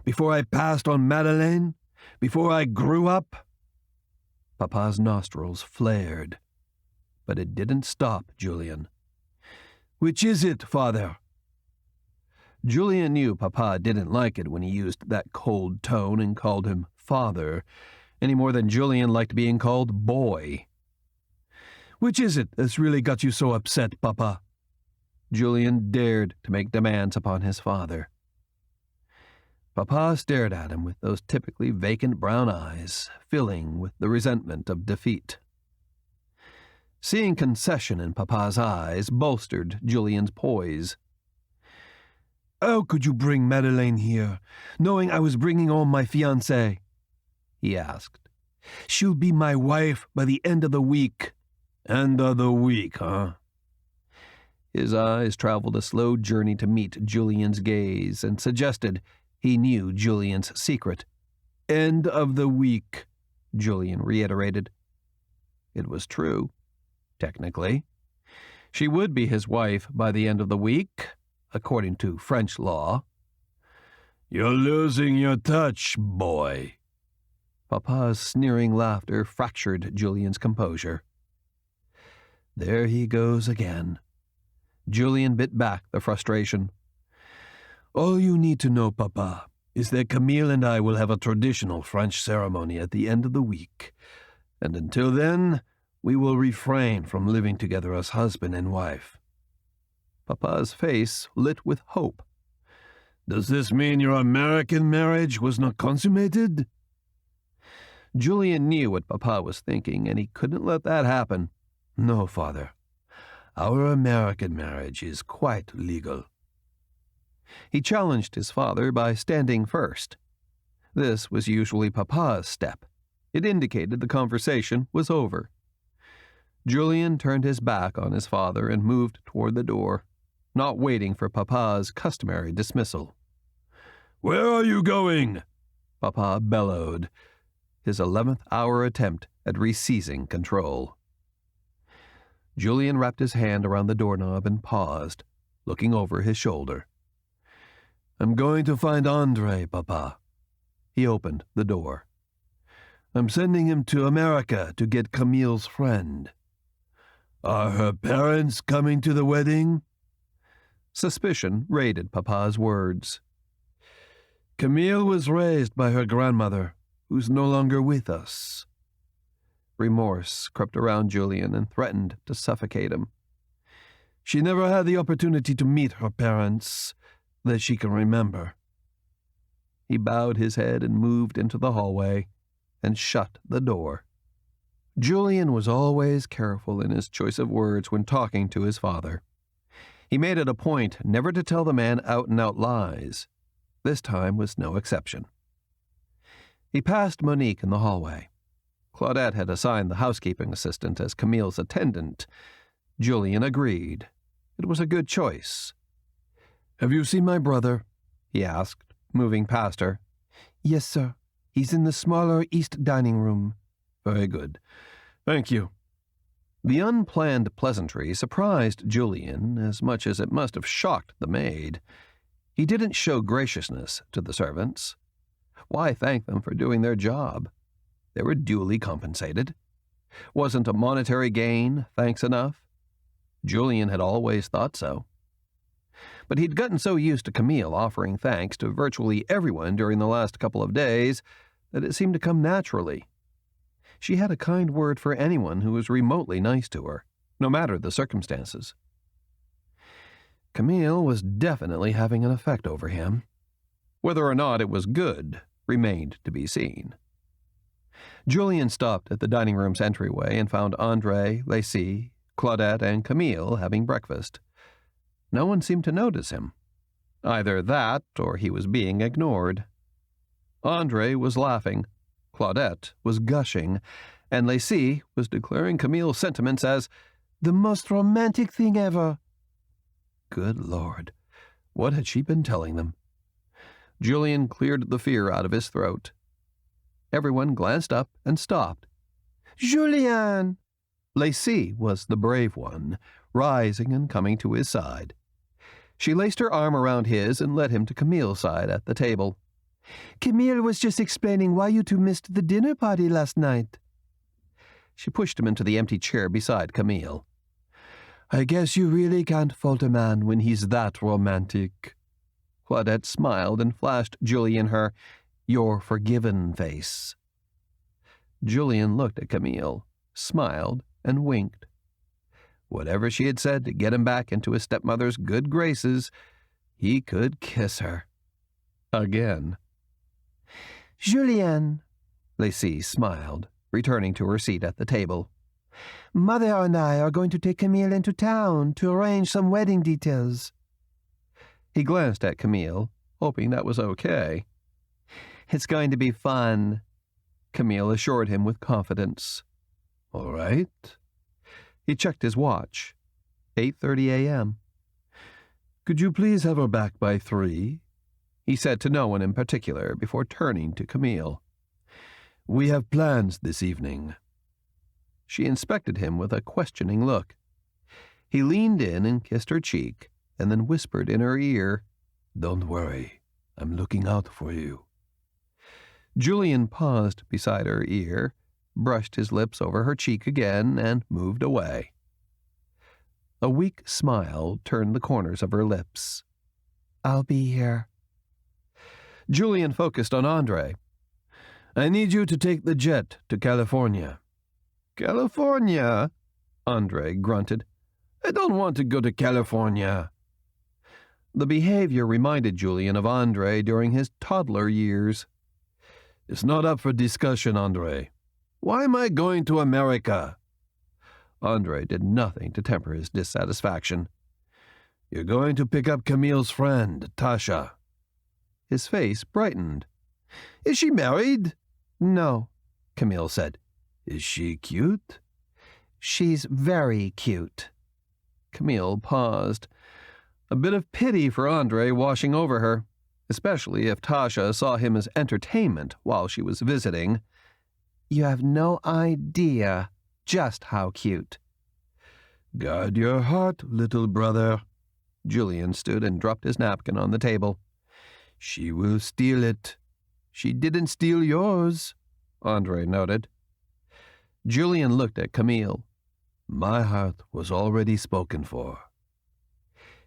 Before I passed on Madeleine? Before I grew up?" Papa's nostrils flared, but it didn't stop Julian. "Which is it, father?" Julian knew Papa didn't like it when he used that cold tone and called him father, any more than Julian liked being called boy. "Which is it that's really got you so upset, Papa?" Julian dared to make demands upon his father. Papa stared at him with those typically vacant brown eyes, filling with the resentment of defeat. Seeing concession in Papa's eyes bolstered Julian's poise. "How could you bring Madeleine here, knowing I was bringing home my fiancée?" he asked. "She'll be my wife by the end of the week." "End of the week, huh?" His eyes traveled a slow journey to meet Julian's gaze and suggested he knew Julian's secret. "End of the week," Julian reiterated. It was true, technically. She would be his wife by the end of the week, according to French law. "You're losing your touch, boy." Papa's sneering laughter fractured Julian's composure. There he goes again. Julian bit back the frustration. "All you need to know, Papa, is that Camille and I will have a traditional French ceremony at the end of the week, and until then, we will refrain from living together as husband and wife." Papa's face lit with hope. "Does this mean your American marriage was not consummated?" Julian knew what Papa was thinking, and he couldn't let that happen. "No, Father. Our American marriage is quite legal." He challenged his father by standing first. This was usually Papa's step. It indicated the conversation was over. Julian turned his back on his father and moved toward the door, not waiting for Papa's customary dismissal. "Where are you going?" Papa bellowed, his 11th hour attempt at reseizing control. Julian wrapped his hand around the doorknob and paused, looking over his shoulder. "I'm going to find Andre, Papa." He opened the door. "I'm sending him to America to get Camille's friend." "Are her parents coming to the wedding?" Suspicion raided Papa's words. "Camille was raised by her grandmother, who's no longer with us." Remorse crept around Julian and threatened to suffocate him. "She never had the opportunity to meet her parents that she can remember." He bowed his head and moved into the hallway and shut the door. Julian was always careful in his choice of words when talking to his father. He made it a point never to tell the man out-and-out lies. This time was no exception. He passed Monique in the hallway. Claudette had assigned the housekeeping assistant as Camille's attendant. Julian agreed. It was a good choice. "Have you seen my brother?" he asked, moving past her. "Yes, sir. He's in the smaller east dining room." "Very good. Thank you." The unplanned pleasantry surprised Julian as much as it must have shocked the maid. He didn't show graciousness to the servants. Why thank them for doing their job? They were duly compensated. Wasn't a monetary gain thanks enough? Julian had always thought so. But he'd gotten so used to Camille offering thanks to virtually everyone during the last couple of days that it seemed to come naturally. She had a kind word for anyone who was remotely nice to her, no matter the circumstances. Camille was definitely having an effect over him. Whether or not it was good remained to be seen. Julian stopped at the dining room's entryway and found Andre, Lacey, Claudette, and Camille having breakfast. No one seemed to notice him. Either that or he was being ignored. Andre was laughing, Claudette was gushing, and Lacey was declaring Camille's sentiments as the most romantic thing ever. Good Lord, what had she been telling them? Julian cleared the fear out of his throat. Everyone glanced up and stopped. "Julian!" Lacey was the brave one, rising and coming to his side. She laced her arm around his and led him to Camille's side at the table. "Camille was just explaining why you two missed the dinner party last night." She pushed him into the empty chair beside Camille. I guess you really can't fault a man when he's that romantic. Claudette smiled and flashed Julian her "you're forgiven" face. Julian looked at Camille, smiled, and winked. Whatever she had said to get him back into his stepmother's good graces, he could kiss her. Again. Julien, Lacey smiled, returning to her seat at the table. Mother and I are going to take Camille into town to arrange some wedding details. He glanced at Camille, hoping that was okay. It's going to be fun, Camille assured him with confidence. All right. He checked his watch. 8:30 a.m. Could you please have her back by 3? He said to no one in particular before turning to Camille. We have plans this evening. She inspected him with a questioning look. He leaned in and kissed her cheek, and then whispered in her ear, Don't worry, I'm looking out for you. Julian paused beside her ear, brushed his lips over her cheek again, and moved away. A weak smile turned the corners of her lips. I'll be here. Julian focused on Andre. I need you to take the jet to California. California? Andre grunted. I don't want to go to California. The behavior reminded Julian of Andre during his toddler years. It's not up for discussion, Andre. Why am I going to America? Andre did nothing to temper his dissatisfaction. You're going to pick up Camille's friend, Tasha. His face brightened. Is she married? No, Camille said. Is she cute? She's very cute. Camille paused. A bit of pity for Andre washing over her, especially if Tasha saw him as entertainment while she was visiting. You have no idea just how cute. Guard your heart, little brother. Julian stood and dropped his napkin on the table. She will steal it. She didn't steal yours, Andre noted. Julian looked at Camille. My heart was already spoken for.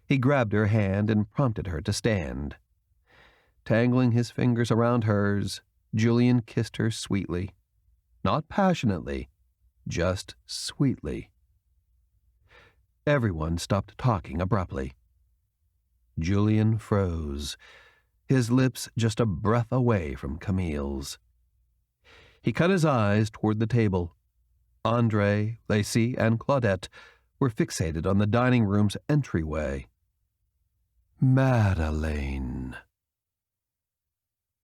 He grabbed her hand and prompted her to stand. Tangling his fingers around hers, Julian kissed her sweetly. Not passionately, just sweetly. Everyone stopped talking abruptly. Julian froze, his lips just a breath away from Camille's. He cut his eyes toward the table. Andre, Lacey, and Claudette were fixated on the dining room's entryway. Madeleine.